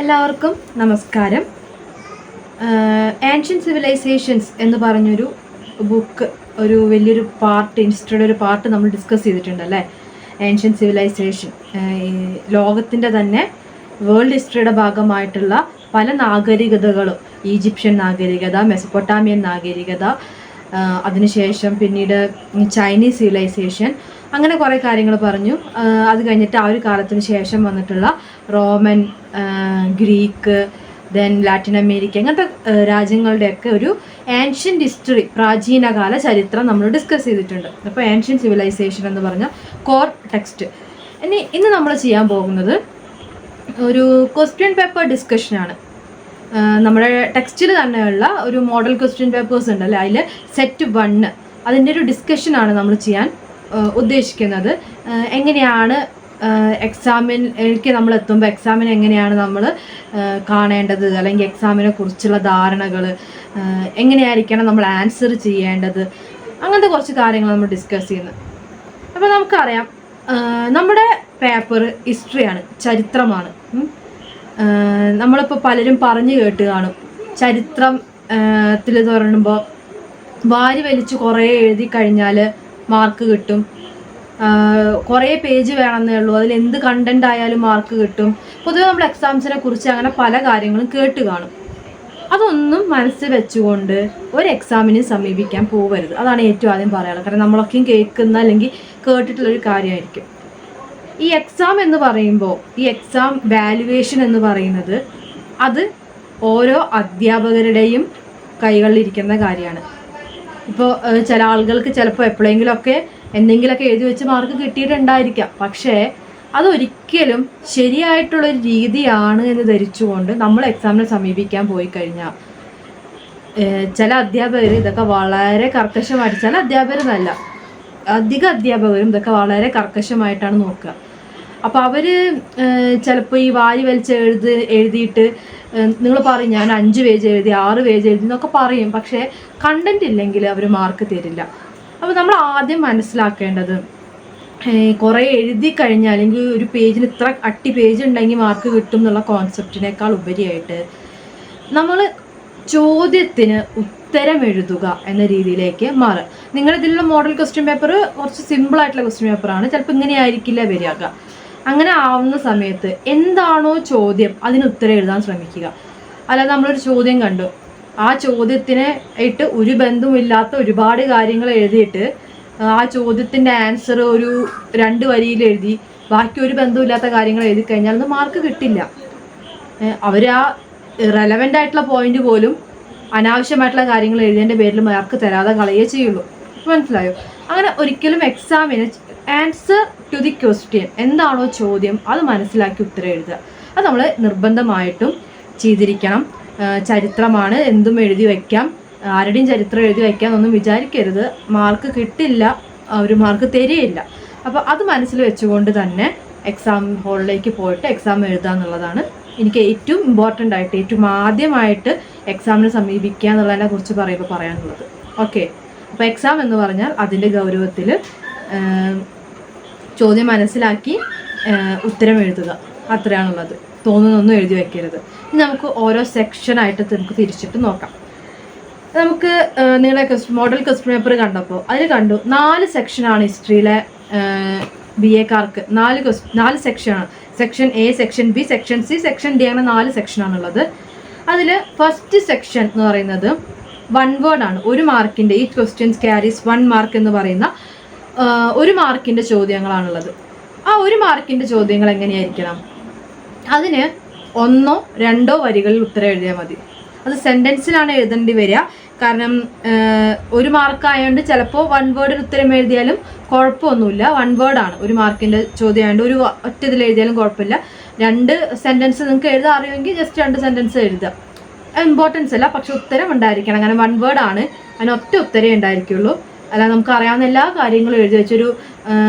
എല്ലാവർക്കും നമസ്കാരം. Ancient civilisations എന്ന് പറഞ്ഞൊരു ബുക്ക്, ഒരു വലിയൊരു പാർട്ട്, ഹിസ്റ്ററിയുടെ ഒരു പാർട്ട് നമ്മൾ ഡിസ്കസ് ചെയ്തിട്ടുണ്ടല്ലേ. ആൻഷ്യൻ സിവിലൈസേഷൻ ലോകത്തിൻ്റെ തന്നെ വേൾഡ് ഹിസ്റ്ററിയുടെ ഭാഗമായിട്ടുള്ള പല നാഗരികതകളും, ഈജിപ്ഷ്യൻ നാഗരികത, മെസപ്പൊട്ടാമിയൻ നാഗരികത, അതിനുശേഷം പിന്നീട് ചൈനീസ് സിവിലൈസേഷൻ, അങ്ങനെ കുറേ കാര്യങ്ങൾ പറഞ്ഞു. അത് കഴിഞ്ഞിട്ട് ആ ഒരു കാലത്തിന് ശേഷം വന്നിട്ടുള്ള Roman, Greek, then Latin America, അങ്ങനത്തെ രാജ്യങ്ങളുടെയൊക്കെ ഒരു ആൻഷ്യൻ ഹിസ്റ്ററി, പ്രാചീനകാല ചരിത്രം നമ്മൾ ഡിസ്കസ് ചെയ്തിട്ടുണ്ട്. അപ്പോൾ ആൻഷ്യൻ സിവിലൈസേഷൻ എന്ന് പറഞ്ഞ കോർ ടെക്സ്റ്റ്. ഇന്ന് നമ്മൾ ചെയ്യാൻ പോകുന്നത് ഒരു ക്വസ്റ്റ്യൻ പേപ്പർ ഡിസ്കഷനാണ്. നമ്മുടെ ടെക്സ്റ്റിൽ തന്നെയുള്ള ഒരു മോഡൽ ക്വസ്റ്റ്യൻ പേപ്പേഴ്സ് ഉണ്ടല്ലോ, അതിൽ സെറ്റ് 1 അതിൻ്റെ ഒരു ഡിസ്കഷനാണ് നമ്മൾ ചെയ്യാൻ ഉദ്ദേശിക്കുന്നത്. എങ്ങനെയാണ് എക്സാമിലേക്ക് നമ്മൾ എത്തുമ്പോൾ എക്സാമിന് എങ്ങനെയാണ് നമ്മൾ കാണേണ്ടത്, അല്ലെങ്കിൽ എക്സാമിനെ കുറിച്ചുള്ള ധാരണകൾ, എങ്ങനെയായിരിക്കണം നമ്മൾ ആൻസർ ചെയ്യേണ്ടത്, അങ്ങനത്തെ കുറച്ച് കാര്യങ്ങൾ നമ്മൾ ഡിസ്കസ് ചെയ്യുന്നത്. അപ്പോൾ നമുക്കറിയാം, നമ്മുടെ പേപ്പർ ഹിസ്റ്ററിയാണ്, ചരിത്രമാണ്. നമ്മളിപ്പോൾ പലരും പറഞ്ഞു കേട്ട് കാണും, ചരിത്രത്തിൽ പറയുമ്പോൾ വാരി വലിച്ച് കുറേ എഴുതി കഴിഞ്ഞാൽ മാർക്ക് കിട്ടും, കുറേ പേജ് വേണമെന്നേ ഉള്ളൂ, അതിൽ എന്ത് കണ്ടന്റ് ആയാലും മാർക്ക് കിട്ടും. പൊതുവെ നമ്മൾ എക്സാംസിനെ കുറിച്ച് അങ്ങനെ പല കാര്യങ്ങളും കേട്ട് കാണും. അതൊന്നും മനസ്സിൽ വെച്ചുകൊണ്ട് ഒരു എക്സാമിനെ സമീപിക്കാൻ പോകരുത്. അതാണ് ഏറ്റവും ആദ്യം പറയാനുള്ളത്. കാരണം നമ്മളൊക്കെയും കേൾക്കുന്ന അല്ലെങ്കിൽ കേട്ടിട്ടുള്ളൊരു കാര്യമായിരിക്കും. ഈ എക്സാം എന്ന് പറയുമ്പോൾ, ഈ എക്സാം വാല്യുവേഷൻ എന്ന് പറയുന്നത് അത് ഓരോ അധ്യാപകരുടെയും കൈകളിലിരിക്കുന്ന കാര്യമാണ്. ഇപ്പോൾ ചില ആളുകൾക്ക് ചിലപ്പോൾ എപ്പോഴെങ്കിലുമൊക്കെ എന്തെങ്കിലുമൊക്കെ എഴുതി വെച്ച് മാർക്ക് കിട്ടിയിട്ടുണ്ടായിരിക്കാം. പക്ഷേ അതൊരിക്കലും ശരിയായിട്ടുള്ളൊരു രീതിയാണ് എന്ന് ധരിച്ചുകൊണ്ട് നമ്മൾ എക്സാമിനെ സമീപിക്കാൻ പോയി കഴിഞ്ഞാൽ ചില അധ്യാപകർ ഇതൊക്കെ വളരെ കർക്കശമായിട്ട്, ചില അധ്യാപകരെന്നല്ല അധിക അധ്യാപകരും ഇതൊക്കെ വളരെ കർക്കശമായിട്ടാണ് നോക്കുക. അപ്പോൾ അവർ ചിലപ്പോൾ ഈ വാരി വലിച്ച് എഴുതിയിട്ട് നിങ്ങൾ പറയും ഞാൻ 5 പേജ് എഴുതി, 6 പേജ് എഴുതി എന്നൊക്കെ പറയും. പക്ഷേ കണ്ടന്റ് ഇല്ലെങ്കിൽ അവർ മാർക്ക് തരില്ല. അപ്പോൾ നമ്മൾ ആദ്യം മനസ്സിലാക്കേണ്ടത്, കുറേ എഴുതി കഴിഞ്ഞാൽ അല്ലെങ്കിൽ ഒരു പേജിന് ഇത്ര അട്ടി പേജ് ഉണ്ടെങ്കിൽ മാർക്ക് കിട്ടും എന്നുള്ള കോൺസെപ്റ്റിനേക്കാൾ ഉപരിയായിട്ട് നമ്മൾ ചോദ്യത്തിന് ഉത്തരം എഴുതുക എന്ന രീതിയിലേക്ക് മാറുക. നിങ്ങളിതിലുള്ള മോഡൽ ക്വസ്റ്റ്യൻ പേപ്പർ കുറച്ച് സിമ്പിളായിട്ടുള്ള ക്വസ്റ്റ്യൻ പേപ്പറാണ്, ചിലപ്പോൾ ഇങ്ങനെ ആയിരിക്കില്ല വരിക. അങ്ങനെ ആവുന്ന സമയത്ത് എന്താണോ ചോദ്യം അതിന് ഉത്തരം എഴുതാൻ ശ്രമിക്കുക. അല്ലാതെ നമ്മളൊരു ചോദ്യം കണ്ടു, ആ ചോദ്യത്തിന് ആയിട്ട് ഒരു ബന്ധവുമില്ലാത്ത ഒരുപാട് കാര്യങ്ങൾ എഴുതിയിട്ട് ആ ചോദ്യത്തിൻ്റെ ആൻസർ ഒരു 2 വരിയിൽ എഴുതി ബാക്കി ഒരു ബന്ധവുമില്ലാത്ത കാര്യങ്ങൾ എഴുതി കഴിഞ്ഞാൽ അത് മാർക്ക് കിട്ടില്ല. അവർ ആ റെലവൻ്റ് ആയിട്ടുള്ള പോയിന്റ് പോലും അനാവശ്യമായിട്ടുള്ള കാര്യങ്ങൾ എഴുതിയതിൻ്റെ പേരിൽ മാർക്ക് തരാതെ കളയേ ചെയ്യുള്ളൂ. മനസ്സിലായോ? അങ്ങനെ ഒരിക്കലും എക്സാമിന് ആൻസർ ടു ദി ക്വസ്റ്റ്യൻ, എന്താണോ ചോദ്യം അത് മനസ്സിലാക്കി ഉത്തരം എഴുതുക. അത് നമ്മൾ നിർബന്ധമായിട്ടും ചെയ്തിരിക്കണം. ചരിത്രമാണ്, എന്തും എഴുതി വയ്ക്കാം, ആരുടെയും ചരിത്രം എഴുതി വയ്ക്കാമെന്നൊന്നും വിചാരിക്കരുത്. മാർക്ക് കിട്ടില്ല, ഒരു മാർക്ക് തരികയില്ല. അപ്പോൾ അത് മനസ്സിൽ വെച്ചുകൊണ്ട് തന്നെ എക്സാം ഹാളിലേക്ക് പോയിട്ട് എക്സാം എഴുതുക എന്നുള്ളതാണ് എനിക്ക് ഏറ്റവും ഇമ്പോർട്ടൻ്റ് ആയിട്ട്, ഏറ്റവും ആദ്യമായിട്ട് എക്സാമിനെ സമീപിക്കുക എന്നുള്ളതിനെ കുറിച്ച് പറയുമ്പോൾ പറയാനുള്ളത്. ഓക്കെ, അപ്പോൾ എക്സാം എന്ന് പറഞ്ഞാൽ അതിൻ്റെ ഗൗരവത്തിൽ ചോദ്യം മനസ്സിലാക്കി ഉത്തരം എഴുതുക, അത്രയാണുള്ളത്. തോന്നുന്നൊന്നും എഴുതി വയ്ക്കരുത്. ഇനി നമുക്ക് ഓരോ സെക്ഷനായിട്ട് നമുക്ക് തിരിച്ചിട്ട് നോക്കാം. നമുക്ക് നിങ്ങളെ മോഡൽ ക്വസ്റ്റ്യൻ പേപ്പർ കണ്ടപ്പോൾ അതിൽ കണ്ടു 4 സെക്ഷനാണ് ഹിസ്റ്ററിയിലെ BA കാർക്ക്. 4 സെക്ഷനാണ്. Section A, section B, section C, section D, അങ്ങനെ 4 സെക്ഷനാണുള്ളത്. അതിൽ ഫസ്റ്റ് സെക്ഷൻ എന്ന് പറയുന്നത് 1 വേർഡാണ്. 1 മാർക്കിൻ്റെ, ഈ ക്വസ്റ്റ്യൻസ് ക്യാരീസ് 1 മാർക്ക് എന്ന് പറയുന്ന 1 മാർക്കിൻ്റെ ചോദ്യങ്ങളാണുള്ളത്. ആ 1 മാർക്കിൻ്റെ ചോദ്യങ്ങൾ എങ്ങനെയായിരിക്കണം? അതിന് 1-2 വരികളിൽ ഉത്തരം എഴുതിയാൽ മതി. അത് സെൻറ്റൻസിലാണ് എഴുതേണ്ടി വരിക. കാരണം 1 മാർക്കായതുകൊണ്ട് ചിലപ്പോൾ 1 വേർഡിൽ ഉത്തരം എഴുതിയാലും കുഴപ്പമൊന്നുമില്ല. 1 വേർഡാണ് 1 മാർക്കിൻ്റെ ചോദ്യം ആയതുകൊണ്ട് ഒരു ഒറ്റ ഇതിൽ എഴുതിയാലും കുഴപ്പമില്ല. 2 സെൻറ്റൻസ് നിങ്ങൾക്ക് എഴുതാൻ അറിയുമെങ്കിൽ ജസ്റ്റ് 2 സെൻറ്റൻസ് എഴുതുക. ഇമ്പോർട്ടൻസ് അല്ല, പക്ഷെ ഉത്തരം ഉണ്ടായിരിക്കണം. അങ്ങനെ 1 വേർഡാണ്, അതിന് ഒറ്റ ഉത്തരമേ ഉണ്ടായിരിക്കുള്ളൂ. അല്ല നമുക്ക് അറിയാവുന്ന എല്ലാ കാര്യങ്ങളും എഴുതി വെച്ചൊരു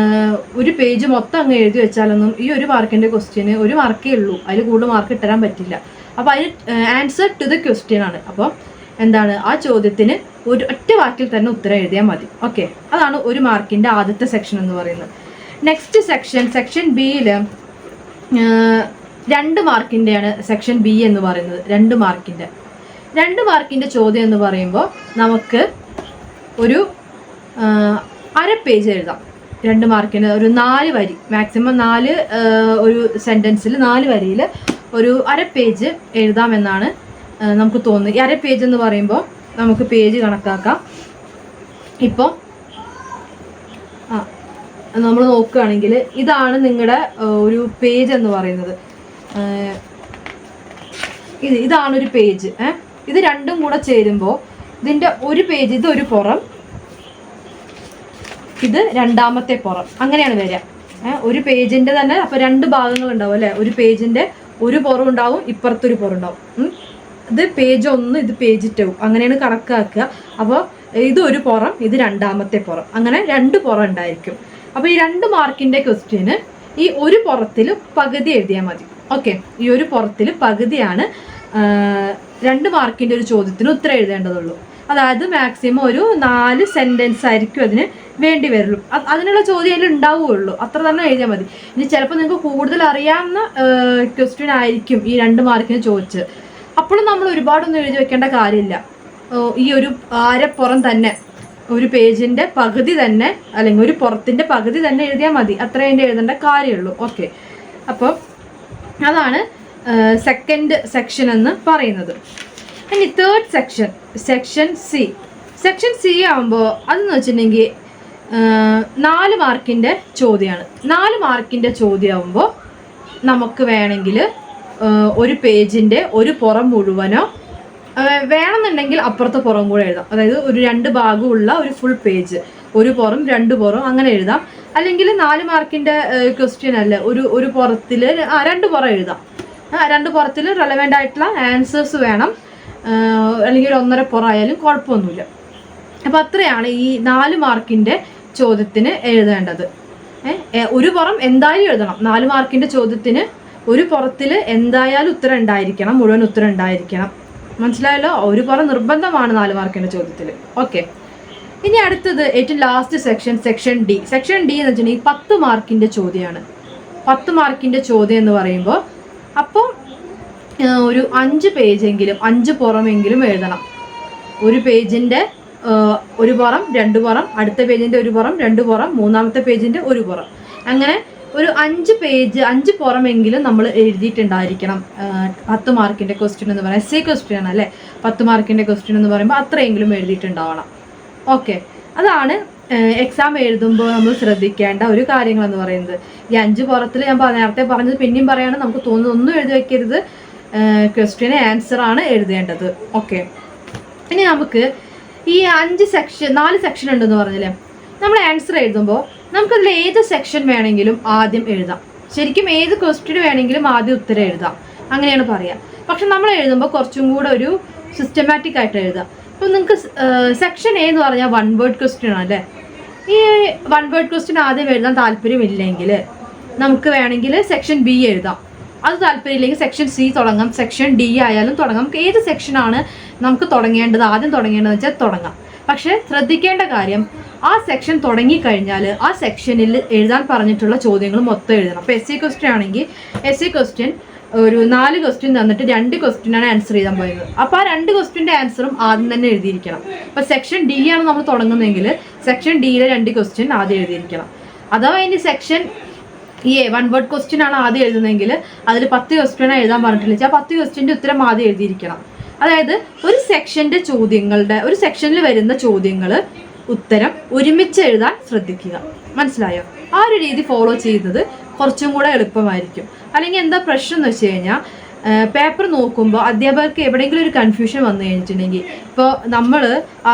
ഒരു പേജ് മൊത്തം അങ്ങ് എഴുതി വെച്ചാലൊന്നും ഈ 1 മാർക്കിൻ്റെ ക്വസ്റ്റ്യന് 1 മാർക്കേ ഉള്ളൂ, അതിൽ കൂടുതൽ മാർക്ക് ഇട്ടുതരാൻ പറ്റില്ല. അപ്പോൾ അതിന് ആൻസർ ടു ദ ക്വസ്റ്റ്യൻ ആണ്. അപ്പോൾ എന്താണ്, ആ ചോദ്യത്തിന് ഒരു ഒറ്റ വാക്കിൽ തന്നെ ഉത്തരം എഴുതിയാൽ മതി. ഓക്കെ, അതാണ് 1 മാർക്കിൻ്റെ ആദ്യത്തെ സെക്ഷൻ എന്ന് പറയുന്നത്. നെക്സ്റ്റ് സെക്ഷൻ ബിയിൽ 2 മാർക്കിൻ്റെയാണ് സെക്ഷൻ ബി എന്ന് പറയുന്നത്. 2 മാർക്കിൻ്റെ ചോദ്യം എന്ന് പറയുമ്പോൾ നമുക്ക് ഒരു അര പേജ് എഴുതാം. 2 മാർക്കിന് ഒരു 4 വരി, മാക്സിമം 4 ഒരു സെൻറ്റൻസിൽ 4 വരിയിൽ ഒരു അര പേജ് എഴുതാമെന്നാണ് നമുക്ക് തോന്നുന്നത്. ഈ അര പേജ് എന്ന് പറയുമ്പോൾ നമുക്ക് പേജ് കണക്കാക്കാം. ഇപ്പോൾ നമ്മൾ നോക്കുകയാണെങ്കിൽ ഇതാണ് നിങ്ങളുടെ ഒരു പേജ് എന്ന് പറയുന്നത്. ഇതാണൊരു പേജ്. ഇത് രണ്ടും കൂടെ ചേരുമ്പോൾ ഇതിൻ്റെ ഒരു പേജ്, ഇതൊരു പുറം, ഇത് രണ്ടാമത്തെ പുറം, അങ്ങനെയാണ് വരിക. ഒരു പേജിൻ്റെ തന്നെ അപ്പോൾ 2 ഭാഗങ്ങളുണ്ടാവും അല്ലേ. ഒരു പേജിൻ്റെ ഒരു പുറം ഉണ്ടാവും, ഇപ്പുറത്തൊരു പുറം ഉണ്ടാവും. ഇത് പേജ് 1, ഇത് പേജ് 2, അങ്ങനെയാണ് കണക്കാക്കുക. അപ്പോൾ ഇതൊരു പുറം, ഇത് രണ്ടാമത്തെ പുറം, അങ്ങനെ 2 പുറം ഉണ്ടായിരിക്കും. അപ്പോൾ ഈ 2 മാർക്കിൻ്റെ ക്വസ്റ്റ്യന് ഈ ഒരു പുറത്തിൽ പകുതി എഴുതിയാൽ മതി. ഓക്കെ, ഈ ഒരു പുറത്തിൽ പകുതിയാണ് 2 മാർക്കിൻ്റെ ഒരു ചോദ്യത്തിന് ഉത്തരം എഴുതേണ്ടതുള്ളൂ. അതായത് മാക്സിമം ഒരു 4 സെൻറ്റൻസ് ആയിരിക്കും അതിന് വേണ്ടി വരുള്ളൂ. അതിനുള്ള ചോദ്യം അതിൽ ഉണ്ടാവുകയുള്ളൂ, അത്ര തന്നെ എഴുതിയാൽ മതി. ഇനി ചിലപ്പോൾ നിങ്ങൾക്ക് കൂടുതൽ അറിയാവുന്ന ക്വസ്റ്റ്യൻ ആയിരിക്കും ഈ 2 മാർക്കിന് ചോദിച്ചത്. അപ്പോഴും നമ്മൾ ഒരുപാടൊന്നും എഴുതി വെക്കേണ്ട കാര്യമില്ല. ഈ ഒരു അരപ്പുറം തന്നെ, ഒരു പേജിൻ്റെ പകുതി തന്നെ, അല്ലെങ്കിൽ ഒരു പുറത്തിൻ്റെ പകുതി തന്നെ എഴുതിയാൽ മതി, അത്രയും അതിൻ്റെ എഴുതേണ്ട കാര്യമുള്ളൂ. ഓക്കെ, അപ്പോൾ അതാണ് സെക്കൻഡ് സെക്ഷൻ എന്ന് പറയുന്നത്. ഇനി തേർഡ് സെക്ഷൻ സി ആകുമ്പോൾ അതെന്ന് വെച്ചിട്ടുണ്ടെങ്കിൽ 4 മാർക്കിൻ്റെ ചോദ്യമാണ്. 4 മാർക്കിൻ്റെ ചോദ്യമാകുമ്പോൾ നമുക്ക് വേണമെങ്കിൽ ഒരു പേജിൻ്റെ ഒരു പുറം മുഴുവനോ വേണമെന്നുണ്ടെങ്കിൽ അപ്പുറത്തെ പുറം കൂടെ എഴുതാം. അതായത് ഒരു 2 ഭാഗമുള്ള ഒരു ഫുൾ പേജ്, ഒരു പുറം 2 പുറം അങ്ങനെ എഴുതാം. അല്ലെങ്കിൽ 4 മാർക്കിൻ്റെ ക്വസ്റ്റ്യൻ അല്ല, ഒരു പുറത്തിൽ 2 പുറം എഴുതാം. 2 പുറത്തിൽ റെലവൻ്റ് ആയിട്ടുള്ള ആൻസേഴ്സ് വേണം, അല്ലെങ്കിൽ ഒരു 1.5 പുറം ആയാലും കുഴപ്പമൊന്നുമില്ല. അപ്പോൾ അത്രയാണ് ഈ 4 മാർക്കിൻ്റെ ചോദ്യത്തിന് എഴുതേണ്ടത്. ഒരു പുറം എന്തായാലും എഴുതണം. 4 മാർക്കിൻ്റെ ചോദ്യത്തിന് ഒരു പുറത്തിൽ എന്തായാലും ഉത്തരം ഉണ്ടായിരിക്കണം, മുഴുവൻ ഉത്തരം ഉണ്ടായിരിക്കണം. മനസ്സിലായല്ലോ? ഒരു പുറം നിർബന്ധമാണ് 4 മാർക്കിൻ്റെ ചോദ്യത്തിൽ. ഓക്കെ, ഇനി അടുത്തത് ഏറ്റവും ലാസ്റ്റ് സെക്ഷൻ ഡി എന്ന് വെച്ചിട്ടുണ്ടെങ്കിൽ 10 മാർക്കിൻ്റെ ചോദ്യമാണ്. 10 മാർക്കിൻ്റെ ചോദ്യം എന്ന് പറയുമ്പോൾ അപ്പോൾ ഒരു 5 പേജെങ്കിലും 5 പുറമെങ്കിലും എഴുതണം. ഒരു പേജിൻ്റെ ഒരു പുറം 2 പുറം, അടുത്ത പേജിൻ്റെ ഒരു പുറം 2 പുറം, മൂന്നാമത്തെ പേജിൻ്റെ ഒരു പുറം, അങ്ങനെ ഒരു 5 പേജ് 5 പുറമെങ്കിലും നമ്മൾ എഴുതിയിട്ടുണ്ടായിരിക്കണം. 10 മാർക്കിൻ്റെ ക്വസ്റ്റ്യൻ എന്ന് പറയുന്നത് എസ്സേ ക്വസ്റ്റ്യൻ ആണ് അല്ലേ. 10 മാർക്കിൻ്റെ ക്വസ്റ്റ്യൻ എന്ന് പറയുമ്പോൾ അത്രയെങ്കിലും എഴുതിയിട്ടുണ്ടാവണം. ഓക്കെ, അതാണ് എക്സാം എഴുതുമ്പോൾ നമ്മൾ ശ്രദ്ധിക്കേണ്ട ഒരു കാര്യങ്ങളെന്ന് പറയുന്നത്. ഈ 5 പുറത്തിൽ ഞാൻ നേരത്തെ പറഞ്ഞത് പിന്നെയും പറയാണ്, നമുക്ക് തോന്നുന്നത് ഒന്നും എഴുതി വയ്ക്കരുത്, ക്വസ്റ്റ്യന് ആൻസറാണ് എഴുതേണ്ടത്. ഓക്കെ, ഇനി നമുക്ക് ഈ 4 സെക്ഷൻ ഉണ്ടെന്ന് പറഞ്ഞില്ലേ, നമ്മൾ ആൻസർ എഴുതുമ്പോൾ നമുക്കതിൽ ഏത് സെക്ഷൻ വേണമെങ്കിലും ആദ്യം എഴുതാം. ശരിക്കും ഏത് ക്വസ്റ്റ്യൻ വേണമെങ്കിലും ആദ്യം ഉത്തരം എഴുതാം, അങ്ങനെയാണ് പറയുക. പക്ഷെ നമ്മൾ എഴുതുമ്പോൾ കുറച്ചും കൂടെ ഒരു സിസ്റ്റമാറ്റിക് ആയിട്ട് എഴുതാം. ഇപ്പോൾ നിങ്ങൾക്ക് സെക്ഷൻ എ എന്ന് പറഞ്ഞാൽ 1 വേർഡ് ക്വസ്റ്റ്യൻ ആണല്ലേ. ഈ 1 വേർഡ് ക്വസ്റ്റ്യൻ ആദ്യം എഴുതാൻ താല്പര്യമില്ലെങ്കിൽ നമുക്ക് വേണമെങ്കിൽ സെക്ഷൻ ബി എഴുതാം. അത് താല്പര്യമില്ലെങ്കിൽ സെക്ഷൻ സി തുടങ്ങാം, സെക്ഷൻ ഡി ആയാലും തുടങ്ങാം. ഏത് സെക്ഷനാണ് നമുക്ക് ആദ്യം തുടങ്ങേണ്ടതെന്ന് വെച്ചാൽ തുടങ്ങാം. പക്ഷേ ശ്രദ്ധിക്കേണ്ട കാര്യം, ആ സെക്ഷൻ തുടങ്ങിക്കഴിഞ്ഞാൽ ആ സെക്ഷനിൽ എഴുതാൻ പറഞ്ഞിട്ടുള്ള ചോദ്യങ്ങൾ മൊത്തം എഴുതണം. അപ്പോൾ എസ് സി ക്വസ്റ്റ്യൻ ആണെങ്കിൽ എസ് സി ക്വസ്റ്റ്യൻ ഒരു 4 ക്വസ്റ്റ്യൻ തന്നിട്ട് 2 ക്വസ്റ്റ്യനാണ് ആൻസർ ചെയ്താൻ പോയത്. അപ്പോൾ ആ 2 ക്വസ്റ്റ്യൻ്റെ ആൻസറും ആദ്യം തന്നെ എഴുതിയിരിക്കണം. അപ്പോൾ സെക്ഷൻ ഡി ആണ് നമ്മൾ തുടങ്ങുന്നതെങ്കിൽ സെക്ഷൻ ഡിയിലെ 2 ക്വസ്റ്റ്യൻ ആദ്യം എഴുതിയിരിക്കണം. അഥവാ ഇനി സെക്ഷൻ 1 വേർഡ് ക്വസ്റ്റ്യൻ ആണ് ആദ്യം എഴുതുന്നതെങ്കിൽ അതിൽ 10 ക്വസ്റ്റ്യനാണ് എഴുതാൻ പറഞ്ഞിട്ടില്ല, ആ 10 ക്വസ്റ്റ്യൻ്റെ ഉത്തരം ആദ്യം എഴുതിയിരിക്കണം. അതായത് ഒരു സെക്ഷനിൽ വരുന്ന ചോദ്യങ്ങൾ ഉത്തരം ഒരുമിച്ച് എഴുതാൻ ശ്രദ്ധിക്കുക. മനസ്സിലായോ? ആ ഒരു രീതി ഫോളോ ചെയ്യുന്നത് കുറച്ചും കൂടെ എളുപ്പമായിരിക്കും. അല്ലെങ്കിൽ എന്താ പ്രശ്നം എന്ന് വെച്ച് കഴിഞ്ഞാൽ പേപ്പർ നോക്കുമ്പോൾ അധ്യാപകർക്ക് എവിടെയെങ്കിലും ഒരു കൺഫ്യൂഷൻ വന്നു കഴിഞ്ഞിട്ടുണ്ടെങ്കിൽ, ഇപ്പോൾ നമ്മൾ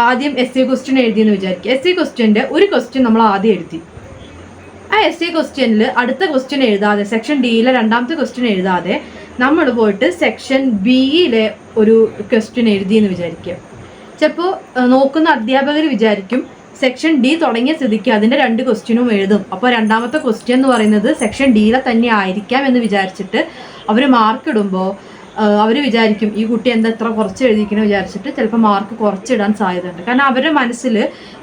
ആദ്യം essay ക്വസ്റ്റ്യൻ എഴുതിയെന്ന് വിചാരിക്കുക. essay ക്വസ്റ്റ്യൻ്റെ ഒരു ക്വസ്റ്റ്യൻ നമ്മൾ ആദ്യം എഴുതി. ആ essay ക്വസ്റ്റ്യനിൽ അടുത്ത ക്വസ്റ്റ്യൻ എഴുതാതെ, സെക്ഷൻ ഡിയിലെ രണ്ടാമത്തെ ക്വസ്റ്റ്യൻ എഴുതാതെ നമ്മൾ പോയിട്ട് സെക്ഷൻ ബിയിലെ ഒരു ക്വസ്റ്റ്യൻ എഴുതിയെന്ന് വിചാരിക്കുക. ചിലപ്പോൾ നോക്കുന്ന അധ്യാപകർ വിചാരിക്കും സെക്ഷൻ ഡി തുടങ്ങിയ സ്ഥിതിക്ക് അതിൻ്റെ 2 ക്വസ്റ്റ്യനും എഴുതും, അപ്പോൾ രണ്ടാമത്തെ ക്വസ്റ്റ്യൻ എന്ന് പറയുന്നത് സെക്ഷൻ ഡിയിലെ തന്നെ ആയിരിക്കാം എന്ന് വിചാരിച്ചിട്ട് അവർ മാർക്ക് ഇടുമ്പോൾ അവർ വിചാരിക്കും ഈ കുട്ടി എന്താ ഇത്ര കുറച്ച് എഴുതിക്കണമെന്ന് വിചാരിച്ചിട്ട് ചിലപ്പോൾ മാർക്ക് കുറച്ചിടാൻ സാധ്യതയുണ്ട്. കാരണം അവരുടെ മനസ്സിൽ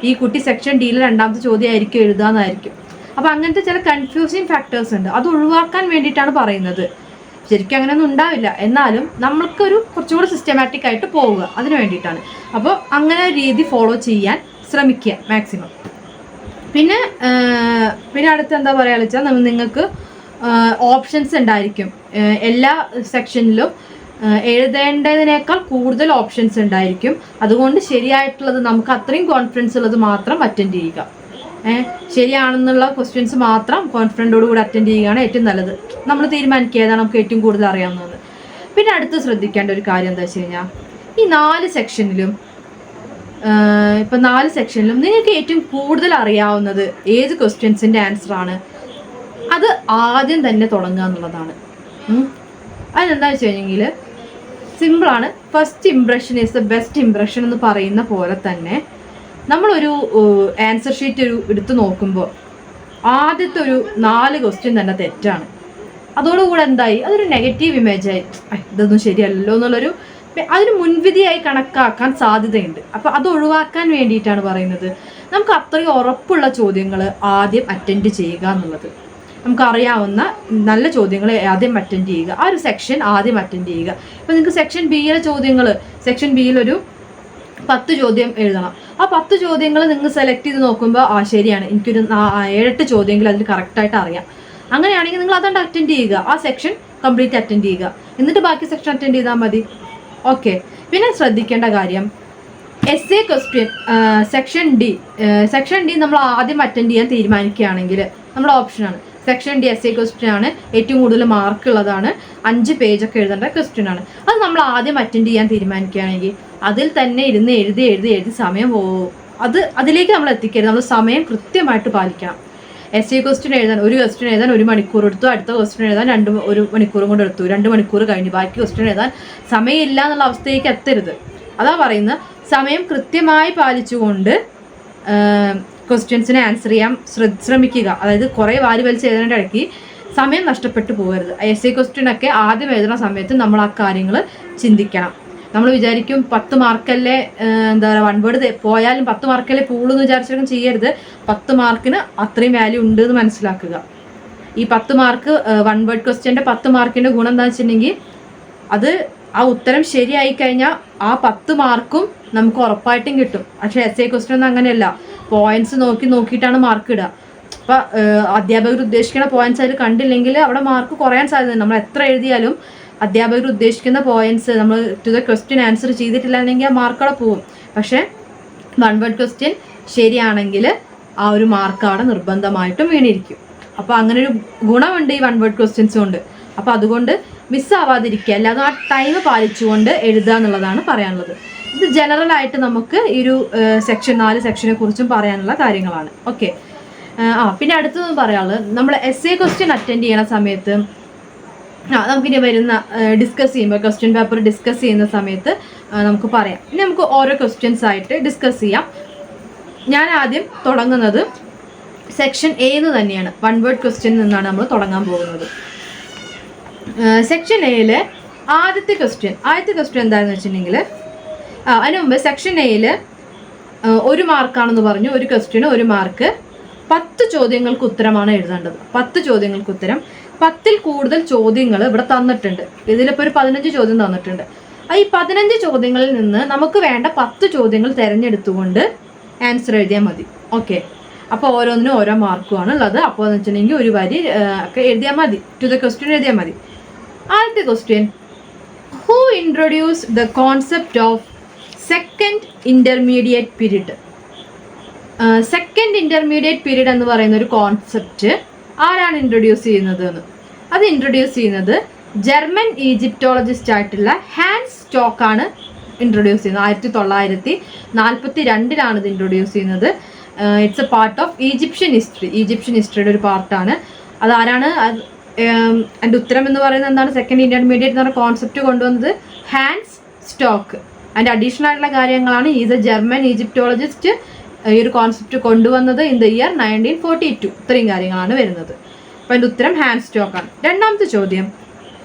ഈ കുട്ടി സെക്ഷൻ ഡിയിലെ രണ്ടാമത്തെ ചോദ്യം ആയിരിക്കും എഴുതാമെന്നായിരിക്കും. അപ്പോൾ അങ്ങനത്തെ ചില കൺഫ്യൂസിങ് ഫാക്ടേഴ്സ് ഉണ്ട്. അത് ഒഴിവാക്കാൻ വേണ്ടിയിട്ടാണ് പറയുന്നത്. ശരിക്കും അങ്ങനെയൊന്നും ഉണ്ടാവില്ല, എന്നാലും നമ്മൾക്കൊരു കുറച്ചുകൂടി സിസ്റ്റമാറ്റിക് ആയിട്ട് പോവുക, അതിന് വേണ്ടിയിട്ടാണ്. അപ്പോൾ അങ്ങനെ രീതി ഫോളോ ചെയ്യാൻ ശ്രമിക്കുക മാക്സിമം. പിന്നെ അടുത്ത് എന്താ പറയുക വെച്ചാൽ നിങ്ങൾക്ക് ഓപ്ഷൻസ് ഉണ്ടായിരിക്കും. എല്ലാ സെക്ഷനിലും എഴുതേണ്ടതിനേക്കാൾ കൂടുതൽ ഓപ്ഷൻസ് ഉണ്ടായിരിക്കും. അതുകൊണ്ട് ശരിയായിട്ടുള്ളത്, നമുക്ക് അത്രയും കോൺഫിഡൻസ് ഉള്ളത് മാത്രം അറ്റൻഡ് ചെയ്യുക. ശരിയാണെന്നുള്ള ക്വസ്റ്റ്യൻസ് മാത്രം കോൺഫിഡൻറ്റോടുകൂടി അറ്റൻഡ് ചെയ്യുകയാണ് ഏറ്റവും നല്ലത്. നമ്മൾ തീരുമാനിക്കുക ഏതാണ് നമുക്ക് ഏറ്റവും കൂടുതൽ അറിയാവുന്നത്. പിന്നെ അടുത്ത് ശ്രദ്ധിക്കേണ്ട ഒരു കാര്യം എന്താ വെച്ച് കഴിഞ്ഞാൽ, ഈ 4 സെക്ഷനിലും ഇപ്പം 4 സെക്ഷനിലും നിങ്ങൾക്ക് ഏറ്റവും കൂടുതൽ അറിയാവുന്നത് ഏത് ക്വസ്റ്റ്യൻസിൻ്റെ ആൻസറാണ്, അത് ആദ്യം തന്നെ തുടങ്ങുക എന്നുള്ളതാണ്. അതെന്താ വെച്ച് കഴിഞ്ഞെങ്കിൽ സിമ്പിളാണ്. First impression is the best impression എന്ന് പറയുന്ന പോലെ തന്നെ നമ്മളൊരു ആൻസർ ഷീറ്റ് എടുത്ത് നോക്കുമ്പോൾ ആദ്യത്തെ ഒരു 4 ക്വസ്റ്റ്യൻ തന്നെ തെറ്റാണ്. അതോടുകൂടെ എന്തായി, അതൊരു നെഗറ്റീവ് ഇമേജായി, ഇതൊന്നും ശരിയല്ലല്ലോ എന്നുള്ളൊരു അതിന് മുൻവിധിയായി കണക്കാക്കാൻ സാധ്യതയുണ്ട്. അപ്പോൾ അത് ഒഴിവാക്കാൻ വേണ്ടിയിട്ടാണ് പറയുന്നത് നമുക്ക് അത്രയും ഉറപ്പുള്ള ചോദ്യങ്ങൾ ആദ്യം അറ്റൻഡ് ചെയ്യുക എന്നുള്ളത്. നമുക്കറിയാവുന്ന നല്ല ചോദ്യങ്ങൾ ആദ്യം അറ്റൻഡ് ചെയ്യുക, ആ ഒരു സെക്ഷൻ ആദ്യം അറ്റൻഡ് ചെയ്യുക. ഇപ്പോൾ നിങ്ങൾക്ക് സെക്ഷൻ ബിയിലെ ചോദ്യങ്ങൾ, സെക്ഷൻ ബിയിലൊരു 10 ചോദ്യം എഴുതണം. ആ 10 ചോദ്യങ്ങൾ നിങ്ങൾ സെലക്ട് ചെയ്ത് നോക്കുമ്പോൾ ശരിയാണ്, എനിക്കൊരു 7-8 ചോദ്യങ്ങൾ അതിൽ കറക്റ്റായിട്ട് അറിയാം. അങ്ങനെയാണെങ്കിൽ നിങ്ങൾ അതുകൊണ്ട് അറ്റൻഡ് ചെയ്യുക, ആ സെക്ഷൻ കംപ്ലീറ്റ് അറ്റൻഡ് ചെയ്യുക, എന്നിട്ട് ബാക്കി സെക്ഷൻ അറ്റൻഡ് ചെയ്താൽ മതി. ഓക്കെ. പിന്നെ ശ്രദ്ധിക്കേണ്ട കാര്യം, essay ക്വസ്റ്റ്യൻ സെക്ഷൻ ഡി നമ്മൾ ആദ്യം അറ്റൻഡ് ചെയ്യാൻ തീരുമാനിക്കുകയാണെങ്കിൽ നമ്മുടെ ഓപ്ഷനാണ് സെക്ഷൻ ഡി. essay ക്വസ്റ്റ്യൻ ആണ്, ഏറ്റവും കൂടുതൽ മാർക്ക് ഉള്ളതാണ്, 5 പേജൊക്കെ എഴുതേണ്ട ക്വസ്റ്റ്യൻ ആണ്. അത് നമ്മൾ ആദ്യം അറ്റൻഡ് ചെയ്യാൻ തീരുമാനിക്കുകയാണെങ്കിൽ അതിൽ തന്നെ ഇരുന്ന് എഴുതി സമയം പോകും. അതിലേക്ക് നമ്മൾ എത്തിക്കരുത്. നമ്മൾ സമയം കൃത്യമായിട്ട് പാലിക്കണം. essay ക്വസ്റ്റ്യൻ എഴുതാൻ, ഒരു ക്വസ്റ്റ്യൻ എഴുതാൻ 1 മണിക്കൂർ എടുത്തു, അടുത്ത ക്വസ്റ്റ്യൻ എഴുതാൻ 1 മണിക്കൂറും കൊണ്ട് എടുത്തു, 2 മണിക്കൂർ കഴിഞ്ഞു, ബാക്കി ക്വസ്റ്റ്യൻ എഴുതാൻ സമയമില്ല എന്നുള്ള അവസ്ഥയിലേക്ക് എത്തരുത്. അതാ പറയുന്നത്, സമയം കൃത്യമായി പാലിച്ചുകൊണ്ട് ക്വസ്റ്റ്യൻസിനെ ആൻസർ ചെയ്യാൻ ശ്രമിക്കുക. അതായത് കുറേ വാരി വലിച്ച് എഴുതേണ്ട ഇടയ്ക്ക് സമയം നഷ്ടപ്പെട്ടു പോകരുത്. essay ക്വസ്റ്റ്യനൊക്കെ ആദ്യം എഴുതുന്ന സമയത്ത് നമ്മൾ ആ കാര്യങ്ങൾ ചിന്തിക്കണം. നമ്മൾ വിചാരിക്കും 10 മാർക്കല്ലേ, എന്താ പറയുക, 1 വേർഡ് പോയാലും 10 മാർക്കല്ലേ പൂളെന്ന് വിചാരിച്ചിട്ടും ചെയ്യരുത്. 10 മാർക്കിന് അത്രയും വാല്യൂ ഉണ്ട് എന്ന് മനസ്സിലാക്കുക. ഈ 10 മാർക്ക് 1 വേർഡ് ക്വസ്റ്റ്യൻ്റെ 10 മാർക്കിൻ്റെ ഗുണം എന്താണെന്ന് വെച്ചിട്ടുണ്ടെങ്കിൽ, അത് ആ ഉത്തരം ശരിയായി കഴിഞ്ഞാൽ ആ 10 മാർക്കും നമുക്ക് ഉറപ്പായിട്ടും കിട്ടും. പക്ഷേ essay ക്വസ്റ്റ്യൻ ഒന്നും അങ്ങനെയല്ല, പോയിന്റ്സ് നോക്കിയിട്ടാണ് മാർക്ക് ഇടുക. അപ്പോൾ അധ്യാപകർ ഉദ്ദേശിക്കുന്ന പോയിന്റ്സ് അതിൽ കണ്ടില്ലെങ്കിൽ അവിടെ മാർക്ക് കുറയാൻ സാധ്യതയുണ്ട്. നമ്മൾ എത്ര എഴുതിയാലും അധ്യാപകർ ഉദ്ദേശിക്കുന്ന പോയിന്റ്സ് നമ്മൾ ടു ദ ക്വസ്റ്റ്യൻ ആൻസർ ചെയ്തിട്ടില്ലെങ്കിൽ ആ മാർക്കവിടെ പോകും. പക്ഷേ 1 വേർഡ് ക്വസ്റ്റ്യൻ ശരിയാണെങ്കിൽ ആ ഒരു മാർക്ക് അവിടെ നിർബന്ധമായിട്ടും വീണിരിക്കും. അപ്പോൾ അങ്ങനെ ഒരു ഗുണമുണ്ട് ഈ 1 വേർഡ് ക്വസ്റ്റ്യൻസ് കൊണ്ട്. അപ്പോൾ അതുകൊണ്ട് മിസ്സാവാതിരിക്കുക, അല്ലാതെ ആ ടൈം പാലിച്ചുകൊണ്ട് എഴുതുക എന്നുള്ളതാണ് പറയാനുള്ളത്. ഇത് ജനറലായിട്ട് നമുക്ക് ഈ ഒരു സെക്ഷൻ 4 സെക്ഷനെ കുറിച്ചും പറയാനുള്ള കാര്യങ്ങളാണ്. ഓക്കെ. പിന്നെ അടുത്തത് പറയാനുള്ളത്, നമ്മൾ essay ക്വസ്റ്റ്യൻ അറ്റൻഡ് ചെയ്യുന്ന സമയത്ത് നമുക്കിനി വരുന്ന ഡിസ്കസ് ചെയ്യുമ്പോൾ, ക്വസ്റ്റ്യൻ പേപ്പർ ഡിസ്കസ് ചെയ്യുന്ന സമയത്ത് നമുക്ക് പറയാം. ഇനി നമുക്ക് ഓരോ ക്വസ്റ്റ്യൻസ് ആയിട്ട് ഡിസ്കസ് ചെയ്യാം. ഞാൻ ആദ്യം തുടങ്ങുന്നത് സെക്ഷൻ എ എന്ന് തന്നെയാണ്. 1 വേർഡ് ക്വസ്റ്റ്യനിൽ നിന്നാണ് നമ്മൾ തുടങ്ങാൻ പോകുന്നത്. സെക്ഷൻ എയിൽ ആദ്യത്തെ ക്വസ്റ്റ്യൻ എന്താണെന്ന് വെച്ചിട്ടുണ്ടെങ്കിൽ, അതിന് മുമ്പ് സെക്ഷൻ എയിൽ 1 മാർക്കാണെന്ന് പറഞ്ഞു. ഒരു ക്വസ്റ്റ്യന് 1 മാർക്ക്. 10 ചോദ്യങ്ങൾക്ക് ഉത്തരമാണ് എഴുതേണ്ടത്. 10 ചോദ്യങ്ങൾക്ക് ഉത്തരം. 10ൽ കൂടുതൽ ചോദ്യങ്ങൾ ഇവിടെ തന്നിട്ടുണ്ട്. ഇതിലിപ്പോൾ ഒരു 15 ചോദ്യം തന്നിട്ടുണ്ട്. ഈ 15 ചോദ്യങ്ങളിൽ നിന്ന് നമുക്ക് വേണ്ട 10 ചോദ്യങ്ങൾ തിരഞ്ഞെടുത്തുകൊണ്ട് ആൻസർ എഴുതിയാൽ മതി. ഓക്കെ. അപ്പോൾ ഓരോന്നിനും ഓരോ മാർക്കുമാണ് ഉള്ളത്. അപ്പോൾ എന്ന് വെച്ചിട്ടുണ്ടെങ്കിൽ ഒരു വരി ഒക്കെ എഴുതിയാൽ മതി, ടു ദ ക്വസ്റ്റ്യൻ എഴുതിയാൽ മതി. ആദ്യത്തെ question, who introduced the concept of second intermediate period? Second intermediate period എന്ന് പറയുന്ന ഒരു കോൺസെപ്റ്റ് ആരാണ് ഇൻട്രൊഡ്യൂസ് ചെയ്യുന്നത്? അത് ഇൻട്രൊഡ്യൂസ് ചെയ്യുന്നത് ജർമ്മൻ ഈജിപ്റ്റോളജിസ്റ്റ് ആയിട്ടുള്ള ഹാൻസ് സ്റ്റോക്കാണ് ഇൻട്രൊഡ്യൂസ് ചെയ്യുന്നത്. 1942 ഇത് ഇൻട്രൊഡ്യൂസ് ചെയ്യുന്നത്. It's a part of Egyptian ഹിസ്റ്ററിയുടെ ഒരു പാർട്ടാണ്. അതാരാണ്? എൻ്റെ ഉത്തരം എന്ന് പറയുന്നത് എന്താണ്? സെക്കൻഡ് ഇന്റർമീഡിയറ്റ് എന്ന് പറഞ്ഞ കോൺസെപ്റ്റ് കൊണ്ടുവന്നത് ഹാൻസ് സ്റ്റോക്ക്. അതിൻ്റെ അഡീഷണൽ ആയിട്ടുള്ള കാര്യങ്ങളാണ് ഈസ് എ ജർമ്മൻ ഈജിപ്റ്റോളജിസ്റ്റ് ഈ ഒരു കോൺസെപ്റ്റ് കൊണ്ടുവന്നത് ഇൻ ദ ഇയർ 1942. ഇത്രയും കാര്യങ്ങളാണ് വരുന്നത്. അപ്പോൾ അതിൻ്റെ ഉത്തരം ഹാൻസ് സ്റ്റോക്കാണ്. രണ്ടാമത്തെ ചോദ്യം,